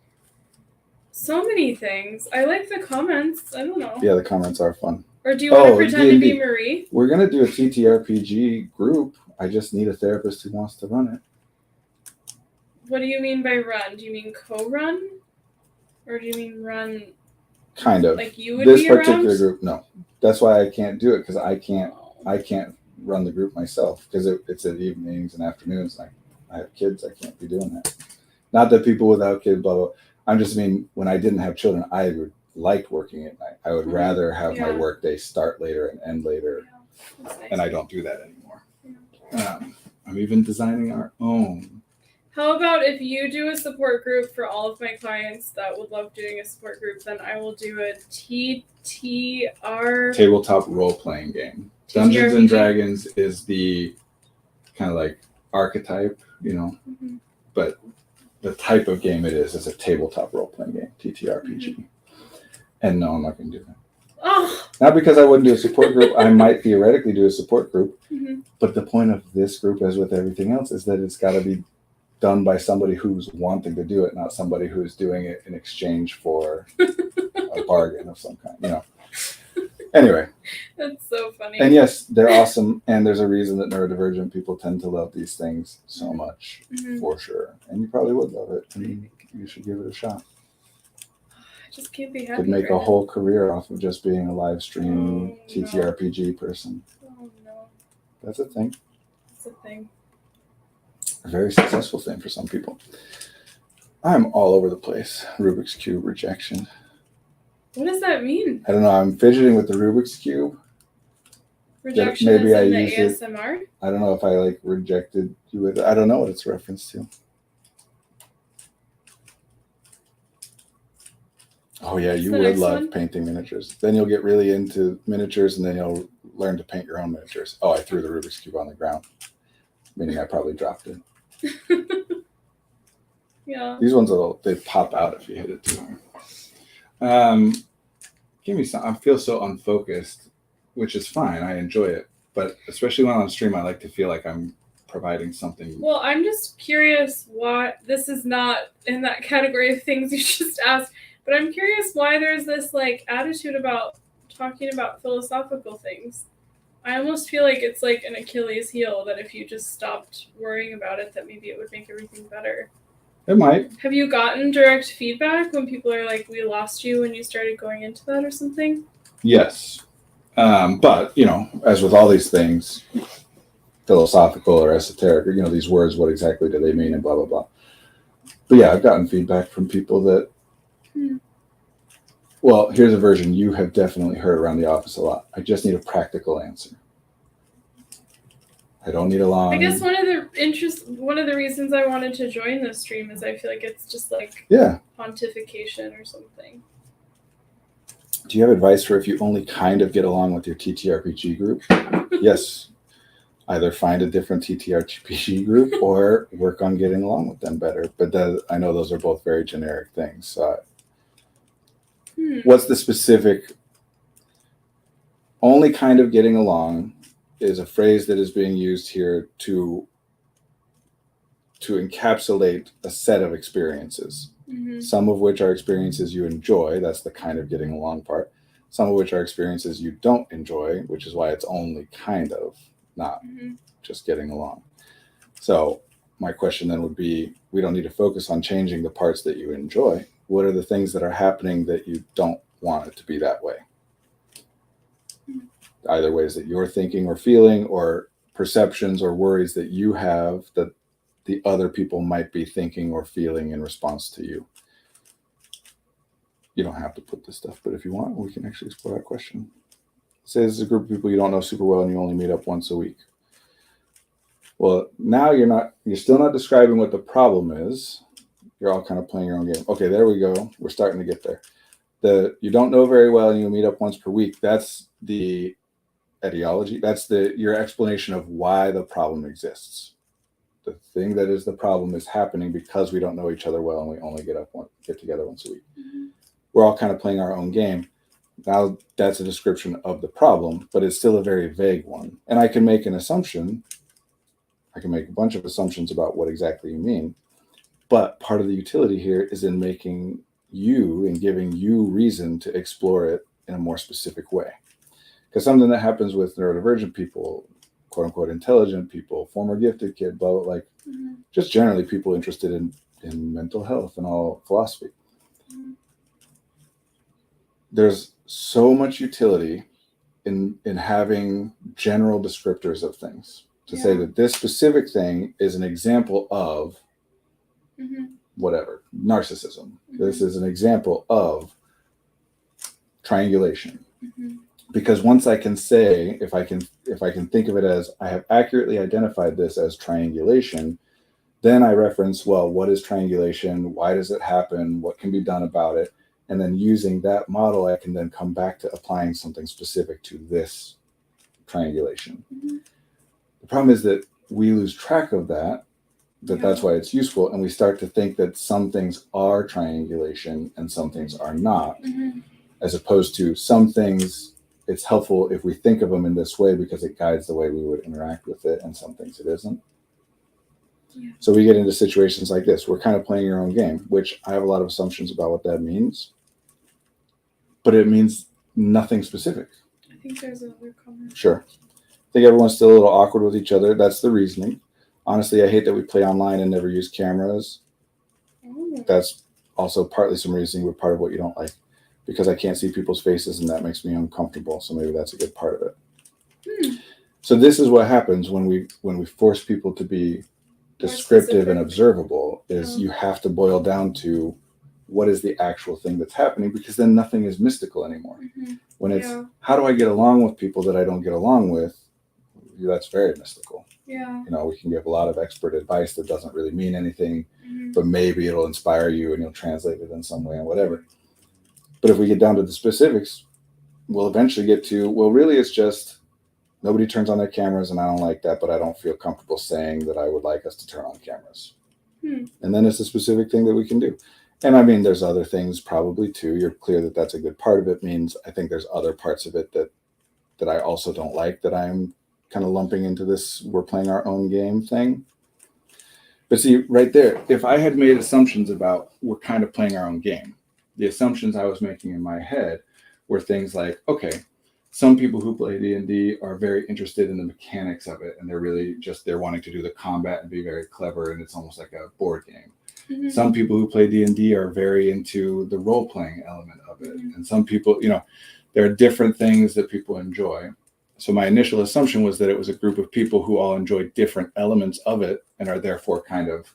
So many things. I like the comments. I don't know. Yeah, the comments are fun. Or do you want to pretend to be Marie? We're going to do a TTRPG group. I just need a therapist who wants to run it. What do you mean by run? Do you mean co-run? Or do you mean run? Kind of. Like you would this be particular around? Group, no. That's why I can't do it, because I can't run the group myself, because it's at evenings and afternoons. I have kids. I can't be doing that. Not that people without kids, blah, blah. I'm just when I didn't have children, I liked working at night. I would rather have my work day start later and end later. Yeah, nice. And I don't do that anymore. Yeah. I'm even designing our own. How about if you do a support group for all of my clients that would love doing a support group, then I will do a TTR... Tabletop role-playing game. TTRPG? Dungeons and Dragons is the kind of like archetype, but the type of game it is a tabletop role-playing game, TTRPG. And no, I'm not going to do that. Oh. Not because I wouldn't do a support group. I might theoretically do a support group. But the point of this group, as with everything else, is that it's got to be done by somebody who's wanting to do it, not somebody who's doing it in exchange for a bargain of some kind, Anyway. That's so funny. And yes, they're awesome. And there's a reason that neurodivergent people tend to love these things so much, for sure. And you probably would love it. And you should give it a shot. I just can't be happy. Could make a whole career off of just being a live stream TTRPG person. Oh, no. That's a thing. That's a thing. A very successful thing for some people. I'm all over the place. Rubik's Cube rejection. What does that mean? I don't know. I'm fidgeting with the Rubik's Cube. Rejection maybe is in the ASMR? I don't know if I rejected you with it. I don't know what it's referenced to. Oh yeah, you would love painting miniatures. Then you'll get really into miniatures, and then you'll learn to paint your own miniatures. Oh, I threw the Rubik's Cube on the ground. meaning I probably dropped it. Yeah. These ones they pop out if you hit it too hard. Give me some. I feel so unfocused, which is fine. I enjoy it, but especially when I'm on stream, I like to feel like I'm providing something. Well, I'm just curious why this is not in that category of things you just asked, but I'm curious why there's this like attitude about talking about philosophical things. I almost feel like it's like an Achilles heel that if you just stopped worrying about it, that maybe it would make everything better. It might. Have you gotten direct feedback when people are like, we lost you when you started going into that or something? Yes. But, as with all these things, philosophical or esoteric, or, these words, what exactly do they mean and blah, blah, blah. But yeah, I've gotten feedback from people that, well, here's a version you have definitely heard around the office a lot. I just need a practical answer. I don't need a long. I guess one of the reasons I wanted to join this stream is I feel like it's just like pontification or something. Do you have advice for if you only kind of get along with your TTRPG group? Yes. Either find a different TTRPG group or work on getting along with them better. But I know those are both very generic things. What's the specific? Only kind of getting along is a phrase that is being used here to encapsulate a set of experiences. Some of which are experiences you enjoy. That's the kind of getting along part. Some of which are experiences you don't enjoy, which is why it's only kind of, not just getting along. So my question then would be, we don't need to focus on changing the parts that you enjoy. What are the things that are happening that you don't want it to be that way? Either ways that you're thinking or feeling, or perceptions or worries that you have that the other people might be thinking or feeling in response to you. You don't have to put this stuff, but if you want, we can actually explore that question. Say this is a group of people you don't know super well and you only meet up once a week. Well, now you're still not describing what the problem is. You're all kind of playing your own game. Okay, there we go. We're starting to get there. You don't know very well and you meet up once per week. That's the etiology. That's your explanation of why the problem exists. The thing that is the problem is happening because we don't know each other well and we only get together once a week. We're all kind of playing our own game. Now that's a description of the problem, but it's still a very vague one. And I can make an assumption. I can make a bunch of assumptions about what exactly you mean. But part of the utility here is in making you and giving you reason to explore it in a more specific way. Because something that happens with neurodivergent people, quote unquote intelligent people, former gifted kid, blah, blah, like just generally people interested in mental health and all philosophy. There's so much utility in having general descriptors of things to say that this specific thing is an example of whatever, narcissism. This is an example of triangulation. Because once I can say, if I can think of it as I have accurately identified this as triangulation, then I reference, well, what is triangulation? Why does it happen? What can be done about it? And then using that model, I can then come back to applying something specific to this triangulation. The problem is that we lose track of that. That's why it's useful. And we start to think that some things are triangulation and some things are not, as opposed to some things it's helpful if we think of them in this way because it guides the way we would interact with it, and some things it isn't. So we get into situations like this. We're kind of playing your own game, which I have a lot of assumptions about what that means, but it means nothing specific. I think there's another comment. Sure. I think everyone's still a little awkward with each other. That's the reasoning. Honestly, I hate that we play online and never use cameras. That's also partly some reasoning, but part of what you don't like, because I can't see people's faces and that makes me uncomfortable. So maybe that's a good part of it. So this is what happens when we force people to be descriptive and observable, is you have to boil down to what is the actual thing that's happening, because then nothing is mystical anymore. When it's how do I get along with people that I don't get along with, that's very mystical. We can give a lot of expert advice that doesn't really mean anything, but maybe it'll inspire you and you'll translate it in some way and whatever. But if we get down to the specifics, we'll eventually get to, well, really it's just nobody turns on their cameras and I don't like that, but I don't feel comfortable saying that I would like us to turn on cameras. And then it's a specific thing that we can do. And I mean, there's other things probably too. You're clear that that's a good part of it. Means I think there's other parts of it that I also don't like, that I'm kind of lumping into this we're playing our own game thing. But see, right there, if I had made assumptions about we're kind of playing our own game, the assumptions I was making in my head were things like, okay, some people who play D&D are very interested in the mechanics of it, and they're wanting to do the combat and be very clever, and it's almost like a board game. Mm-hmm. Some people who play D&D are very into the role-playing element of it. Mm-hmm. And some people, there are different things that people enjoy. So my initial assumption was that it was a group of people who all enjoy different elements of it and are therefore kind of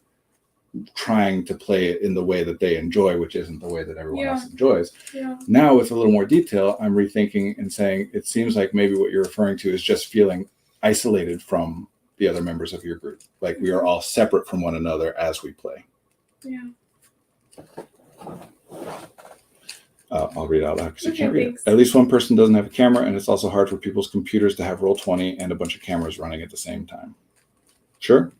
trying to play it in the way that they enjoy, which isn't the way that everyone else enjoys. Yeah. Now, with a little more detail, I'm rethinking and saying, it seems like maybe what you're referring to is just feeling isolated from the other members of your group. Like we are all separate from one another as we play. Yeah. I'll read it out loud because you can't read it. At least one person doesn't have a camera, and it's also hard for people's computers to have Roll20 and a bunch of cameras running at the same time. Sure.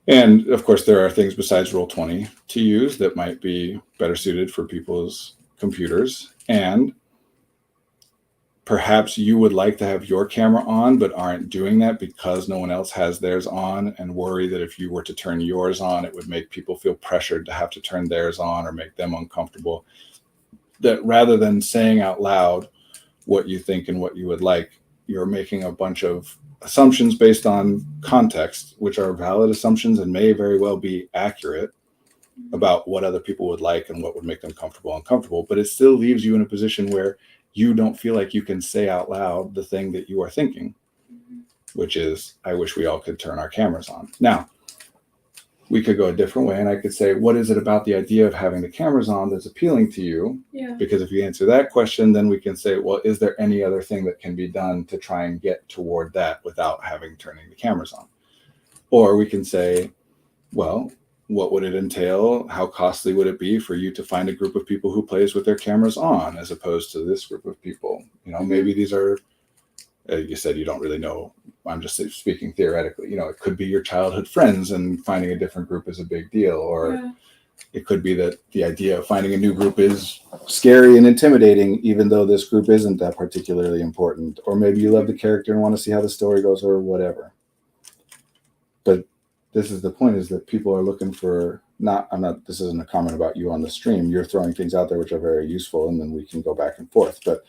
And of course, there are things besides Roll20 to use that might be better suited for people's computers. And perhaps you would like to have your camera on, but aren't doing that because no one else has theirs on, and worry that if you were to turn yours on, it would make people feel pressured to have to turn theirs on or make them uncomfortable. That rather than saying out loud what you think and what you would like, you're making a bunch of assumptions based on context, which are valid assumptions and may very well be accurate about what other people would like and what would make them comfortable and uncomfortable. But it still leaves you in a position where you don't feel like you can say out loud the thing that you are thinking, which is, I wish we all could turn our cameras on. Now, we could go a different way, and I could say, what is it about the idea of having the cameras on that's appealing to you? Yeah. Because if you answer that question, then we can say, well, is there any other thing that can be done to try and get toward that without turning the cameras on? Or we can say, well, what would it entail? How costly would it be for you to find a group of people who plays with their cameras on as opposed to this group of people? Maybe these are, you said you don't really know. I'm just speaking theoretically. It could be your childhood friends, and finding a different group is a big deal. Or it could be that the idea of finding a new group is scary and intimidating, even though this group isn't that particularly important. Or maybe you love the character and want to see how the story goes, or whatever. But this is the point, is that people are looking for, this isn't a comment about you on the stream. You're throwing things out there which are very useful, and then we can go back and forth. But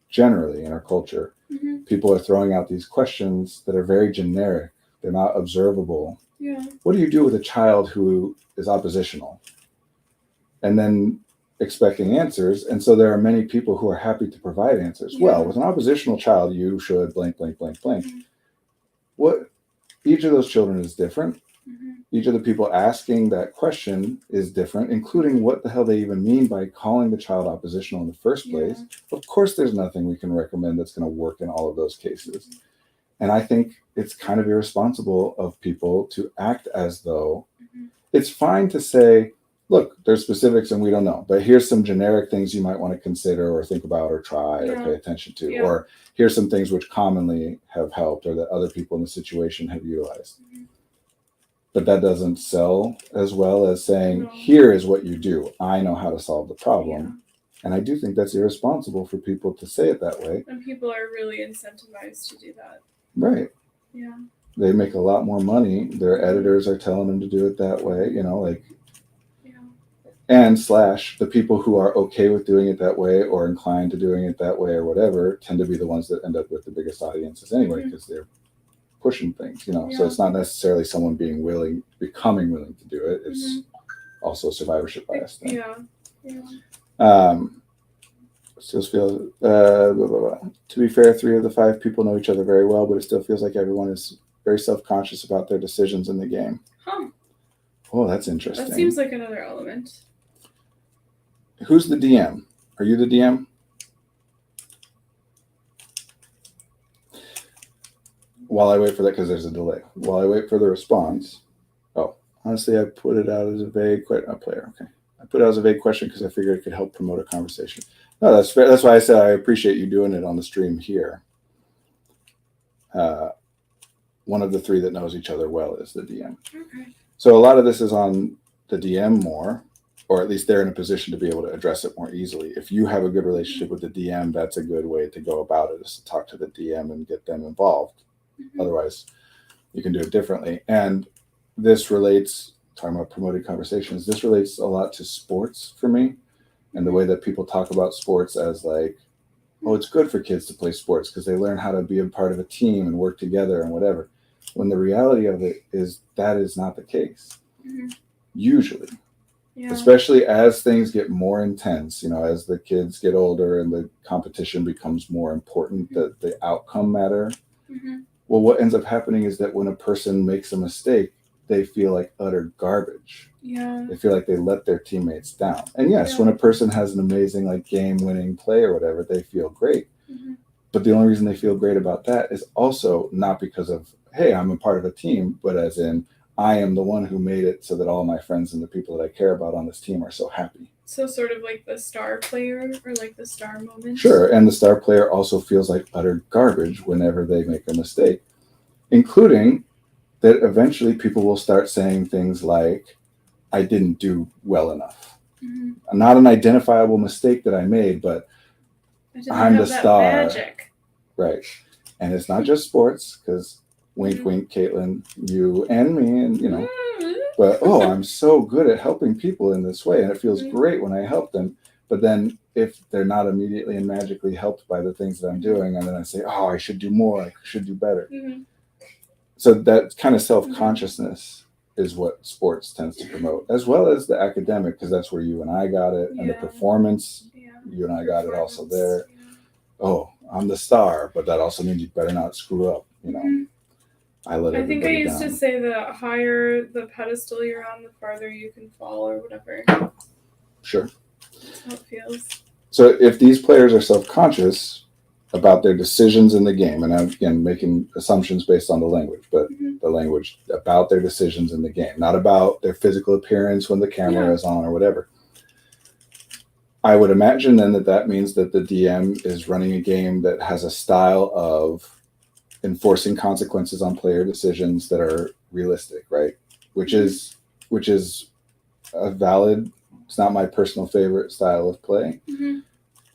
generally in our culture, people are throwing out these questions that are very generic. They're not observable. Yeah. What do you do with a child who is oppositional? And then expecting answers. And so there are many people who are happy to provide answers. Yeah. Well, with an oppositional child, you should blank, blank, blank, blank. Each of those children is different. Each of the people asking that question is different, including what the hell they even mean by calling the child oppositional in the first place. Of course, there's nothing we can recommend that's going to work in all of those cases. And I think it's kind of irresponsible of people to act as though it's fine to say, look, there's specifics and we don't know, but here's some generic things you might want to consider or think about or try or pay attention to, or here's some things which commonly have helped or that other people in the situation have utilized. But that doesn't sell as well as saying, here is what you do. I know how to solve the problem. Yeah. And I do think that's irresponsible for people to say it that way. And people are really incentivized to do that. Right. Yeah. They make a lot more money. Their editors are telling them to do it that way, and / the people who are okay with doing it that way or inclined to doing it that way or whatever tend to be the ones that end up with the biggest audiences anyway, because they're pushing things, so it's not necessarily someone becoming willing to do it. It's also a survivorship bias thing. Still feels, blah, blah, blah. To be fair, 3 of the 5 people know each other very well, but it still feels like everyone is very self-conscious about their decisions in the game. Oh, that's interesting. That seems like another element. Who's the DM? Are you the DM? While I wait for that, because there's a delay. While I wait for the response. Oh, honestly, I put it out as a vague question. I put it out as a vague question because I figured it could help promote a conversation. No, that's fair. That's why I said I appreciate you doing it on the stream here. One of the three that knows each other well is the DM. Okay. So a lot of this is on the DM more, or at least they're in a position to be able to address it more easily. If you have a good relationship with the DM, that's a good way to go about it, is to talk to the DM and get them involved. Mm-hmm. Otherwise, you can do it differently. And this relates, talking about promoted conversations, this relates a lot to sports for me, and the way that people talk about sports as like, oh, it's good for kids to play sports because they learn how to be a part of a team and work together and whatever. When the reality of it is that is not the case. Mm-hmm. Usually. Yeah. Especially as things get more intense, as the kids get older and the competition becomes more important, that the outcome matter. Mm-hmm. Well, what ends up happening is that when a person makes a mistake, they feel like utter garbage. Yeah. They feel like they let their teammates down. And yes, when a person has an amazing like game-winning play or whatever, they feel great. Mm-hmm. But the only reason they feel great about that is also not because of, hey, I'm a part of a team, but as in, I am the one who made it so that all my friends and the people that I care about on this team are so happy. So sort of like the star player or like the star moment. Sure, and the star player also feels like utter garbage whenever they make a mistake, including that eventually people will start saying things like, I didn't do well enough. Mm-hmm. Not an identifiable mistake that I made, but I'm the star. Magic. Right. And it's not just sports, because wink, wink, Caitlin, you and me, and but I'm so good at helping people in this way, and it feels great when I help them. But then if they're not immediately and magically helped by the things that I'm doing, and then I say, I should do more, I should do better. Mm-hmm. So that kind of self-consciousness is what sports tends to promote, as well as the academic, because that's where you and I got it, and the performance, you and I got it also there. Yeah. I'm the star, but that also means you better not screw up, Mm-hmm. I think I used to say the higher the pedestal you're on, the farther you can fall or whatever. Sure. That's how it feels. So if these players are self-conscious about their decisions in the game, and I'm, again, making assumptions based on the language, but the language about their decisions in the game, not about their physical appearance when the camera is on or whatever. I would imagine then that means that the DM is running a game that has a style of enforcing consequences on player decisions that are realistic, right? Which is a valid, it's not my personal favorite style of play,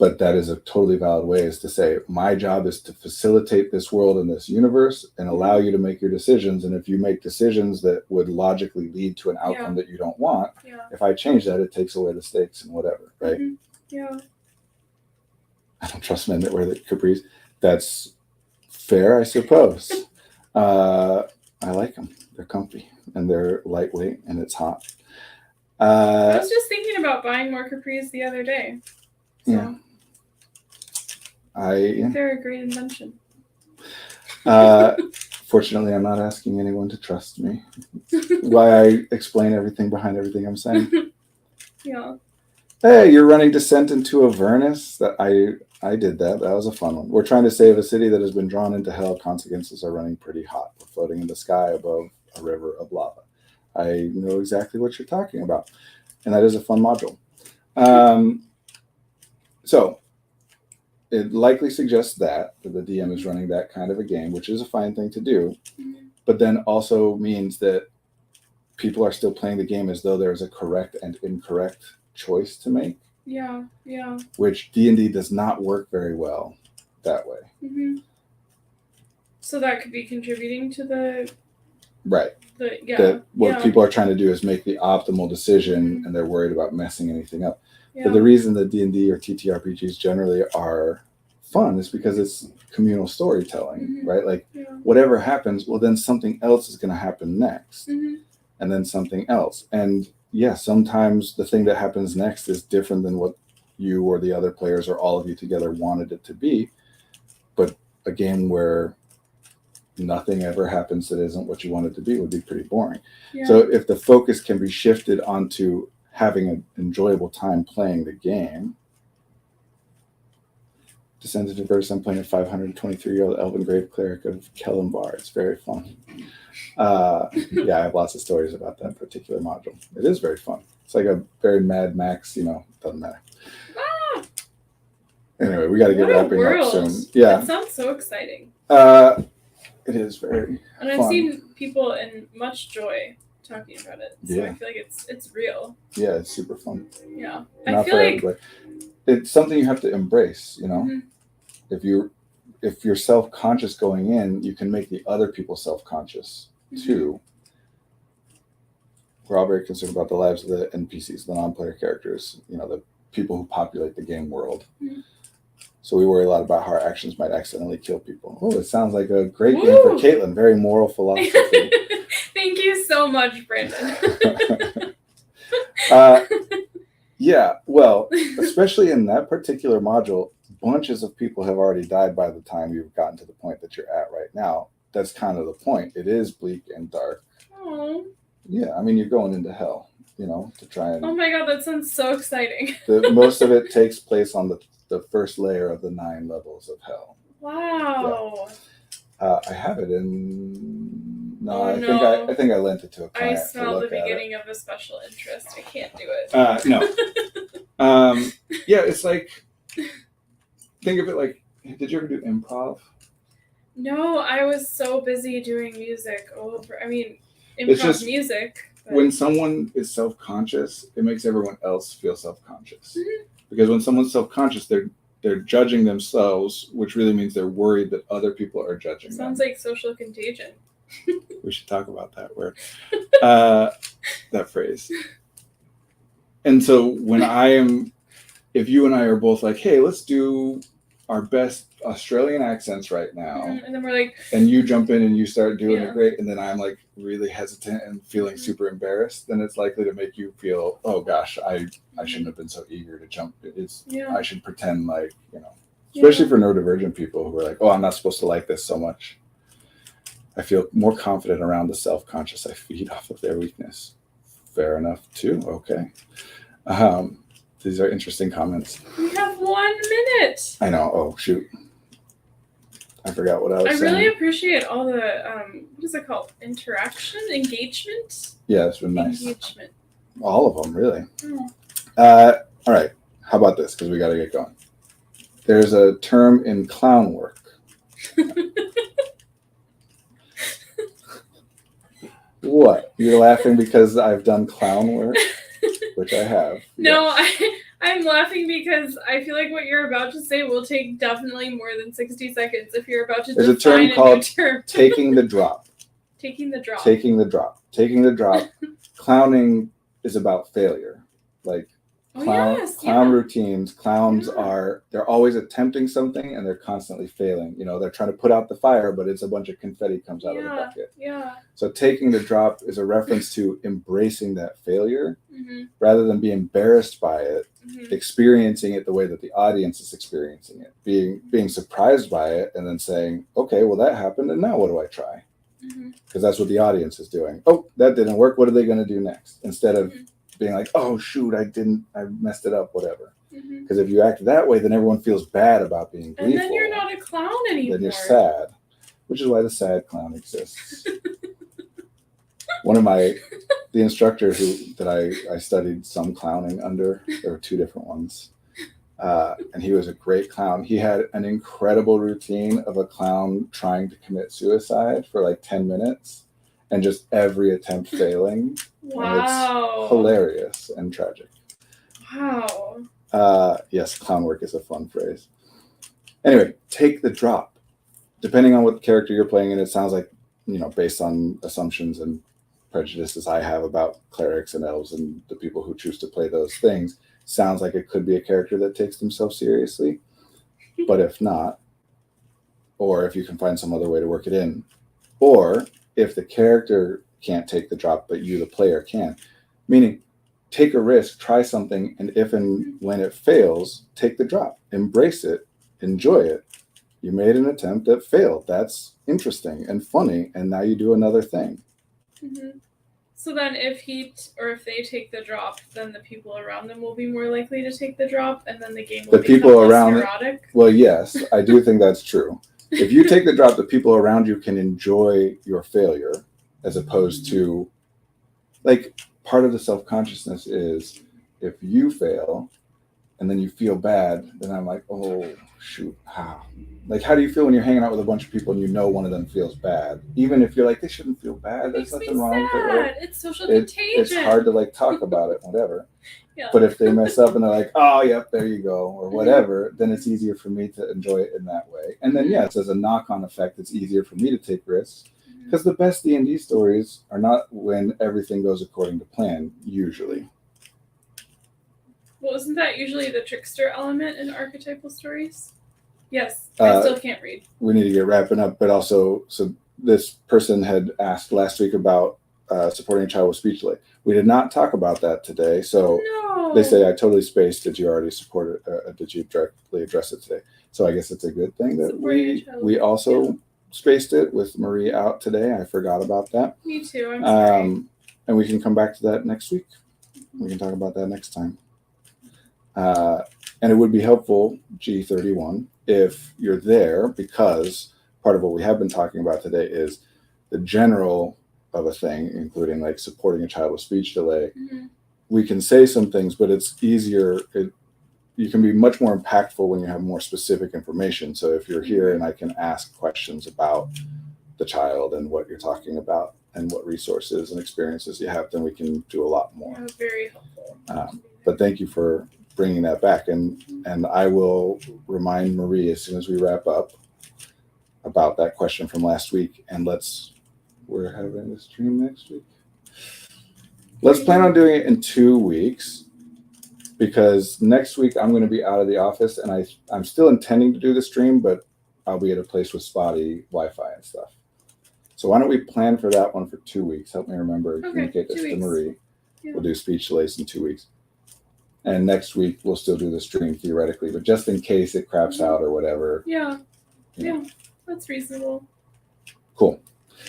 but that is a totally valid way, is to say, my job is to facilitate this world and this universe and allow you to make your decisions. And if you make decisions that would logically lead to an outcome that you don't want, if I change that, it takes away the stakes and whatever, right? Yeah. I don't trust men that wear the capris. That's fair, I suppose. I like them. They're comfy and they're lightweight and it's hot. I was just thinking about buying more capris the other day. So. Yeah. I think they're a great invention. Fortunately, I'm not asking anyone to trust me. Why I explain everything behind everything I'm saying. Yeah. Hey, you're running Descent into Avernus? That I did that. That was a fun one. We're trying to save a city that has been drawn into hell. Consequences are running pretty hot. We're floating in the sky above a river of lava. I know exactly what you're talking about. And that is a fun module. So it likely suggests that the DM is running that kind of a game, which is a fine thing to do, but then also means that people are still playing the game as though there's a correct and incorrect choice to make. Yeah. Which D&D does not work very well that way. Mm-hmm. So that could be contributing to the... Right. What people are trying to do is make the optimal decision, and they're worried about messing anything up. Yeah. But the reason that D&D or TTRPGs generally are fun is because it's communal storytelling, right? Like whatever happens, well, then something else is going to happen next, and then something else. And sometimes the thing that happens next is different than what you or the other players or all of you together wanted it to be. But a game where nothing ever happens that isn't what you want it to be would be pretty boring. Yeah. So if the focus can be shifted onto having an enjoyable time playing the game. Descended in verse, I'm playing a 523-year-old elven grave cleric of Kellenbar. It's very fun. I have lots of stories about that particular module. It is very fun. It's like a very Mad Max, doesn't matter. Anyway, we got to get What a wrapping up world. soon. Yeah. That sounds so exciting. It is very And I've fun. seen people in much joy talking about it. So Yeah. I feel like it's real. Yeah, it's super fun. Yeah. Not I feel for like everybody. It's something you have to embrace, you know. Mhm. If you're self-conscious going in, you can make the other people self-conscious too. We're all very concerned about the lives of the NPCs, the non-player characters, you know, the people who populate the game world. Mhm. So we worry a lot about how our actions might accidentally kill people. Oh, it sounds like a great Woo! game for Caitlin. Very moral philosophy. Thank you so much, Brandon. Yeah, well, especially in that particular module, bunches of people have already died by the time you've gotten to the point that you're at right now. That's kind of the point. It is bleak and dark. Oh. Yeah, I mean, you're going into hell, you know, to try and... Oh my god, that sounds so exciting. Most of it takes place on the first layer of the 9 levels of hell. Wow. Yeah. I have it in... No, Oh, I think I lent it to a I client to smell the look at it. beginning of a special interest. I can't do it. No. Yeah, it's like... Think of it like... Did you ever do improv? No, I was so busy doing music. Oh, I mean, It's improv just- music. But... When someone is self-conscious, it makes everyone else feel self-conscious. Mhm. Because when someone's self-conscious, they're judging themselves, which really means they're worried that other people are judging them. Sounds like social contagion. We should talk about that word, that phrase. And so if you and I are both like, hey, let's do our best Australian accents right now. And then we're like, and you jump in and you start doing Yeah. it great, and then I'm like really hesitant and feeling super embarrassed, then it's likely to make you feel, oh gosh, I shouldn't have been so eager to jump. I should pretend like, you know, especially for neurodivergent people who are like, oh, I'm not supposed to like this so much. I feel more confident around the self-conscious I feed off of their weakness. Fair enough too. Okay. These are interesting comments. We have 1 minute. I know. Oh shoot. I forgot what I was saying. I really appreciate all the what is it called? Engagement? Yeah, it's been nice. Engagement. All of them, really. Oh. All right. How about this? Because we got to get going. There's a term in clown work. What? You're laughing because I've done clown work? Which I have. No, yes. I'm laughing because I feel like what you're about to say will take definitely more than 60 seconds if you're about to There's a term called taking the drop. Taking the drop. Taking the drop. Taking the drop. Clowning is about failure. Like clown routines, clowns they're always attempting something and they're constantly failing. You know, they're trying to put out the fire, but it's a bunch of confetti comes out of the bucket. Yeah. So taking the drop is a reference to embracing that failure rather than being embarrassed by it, experiencing it the way that the audience is experiencing it, being surprised by it, and then saying, okay, well, that happened, and now what do I try? Because that's what the audience is doing. Oh, that didn't work. What are they going to do next? Instead of being like, oh, shoot, I messed it up, whatever. Because if you act that way, then everyone feels bad about being gleeful. And then you're not a clown anymore. Then you're sad, which is why the sad clown exists. One of the instructor that I studied some clowning under, there were 2 different ones. And he was a great clown. He had an incredible routine of a clown trying to commit suicide for like 10 minutes and just every attempt failing. Wow. And it's hilarious and tragic. Wow. Yes, clown work is a fun phrase. Anyway, take the drop. Depending on what character you're playing, and it sounds like, you know, based on assumptions and prejudices I have about clerics and elves and the people who choose to play those things, sounds like it could be a character that takes themselves seriously. But if not, or if you can find some other way to work it in, or if the character can't take the drop, but you, the player, can, meaning take a risk, try something, and if and when it fails, take the drop, embrace it, enjoy it. You made an attempt that failed. That's interesting and funny, and now you do another thing. So then if they take the drop, then the people around them will be more likely to take the drop, and then the game will become less neurotic? Well, yes, I do think that's true. If you take the drop, the people around you can enjoy your failure, as opposed to, like, part of the self-consciousness is if you fail, and then you feel bad, then I'm like, oh shoot, how? Like, how do you feel when you're hanging out with a bunch of people and you know one of them feels bad? Even if you're like, they shouldn't feel bad. It There's makes me nothing wrong with it. Right? sad. It's social contagion. It's hard to like talk about it, whatever. Yeah. But if they mess up and they're like, oh, yep, there you go, or whatever, then it's easier for me to enjoy it in that way. And then, yes, as a knock-on effect, it's easier for me to take risks because the best D&D stories are not when everything goes according to plan, usually. Well, isn't that usually the trickster element in archetypal stories? Yes, I still can't read. We need to get wrapping up, but also, so this person had asked last week about supporting a child with speech delay. We did not talk about that today, so No. they say I totally spaced. Did you already support it? Did you directly address it today? So I guess it's a good thing that we also spaced it with Marie out today. I forgot about that. Me too. I'm sorry. And we can come back to that next week. We can talk about that next time. And it would be helpful, G31, if you're there, because part of what we have been talking about today is the general of a thing, including like supporting a child with speech delay. Mm-hmm. We can say some things, but it's easier. You can be much more impactful when you have more specific information. So if you're here and I can ask questions about the child and what you're talking about and what resources and experiences you have, then we can do a lot more. Yeah, very helpful. But thank you for bringing that back, and I will remind Marie as soon as we wrap up about that question from last week. And we're having a stream next week. Let's plan on doing it in 2 weeks, because next week I'm going to be out of the office, and I'm still intending to do the stream, but I'll be at a place with spotty Wi-Fi and stuff. So why don't we plan for that one for 2 weeks? Help me remember and communicate this to Marie. Yeah. We'll do speech delays in 2 weeks. And next week we'll still do the stream theoretically, but just in case it craps out or whatever. Yeah, that's reasonable. Cool.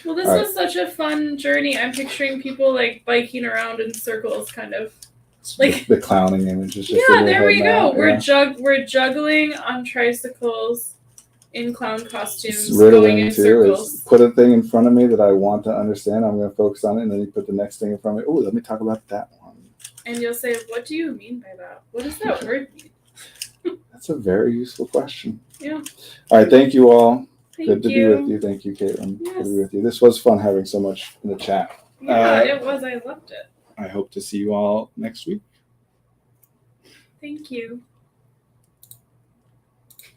Well, this was such a fun journey. I'm picturing people like biking around in circles, kind of like the clowning images. Yeah, there we go. We're juggling on tricycles in clown costumes, going in circles. Put a thing in front of me that I want to understand. I'm going to focus on it, and then you put the next thing in front of me. Oh, let me talk about that one. And you'll say, what do you mean by that? What does that word mean? That's a very useful question. Yeah. All right. Thank you all. Good to be with you. Thank you, Caitlin. Yes. Good to be with you. This was fun having so much in the chat. Yeah, it was. I loved it. I hope to see you all next week. Thank you.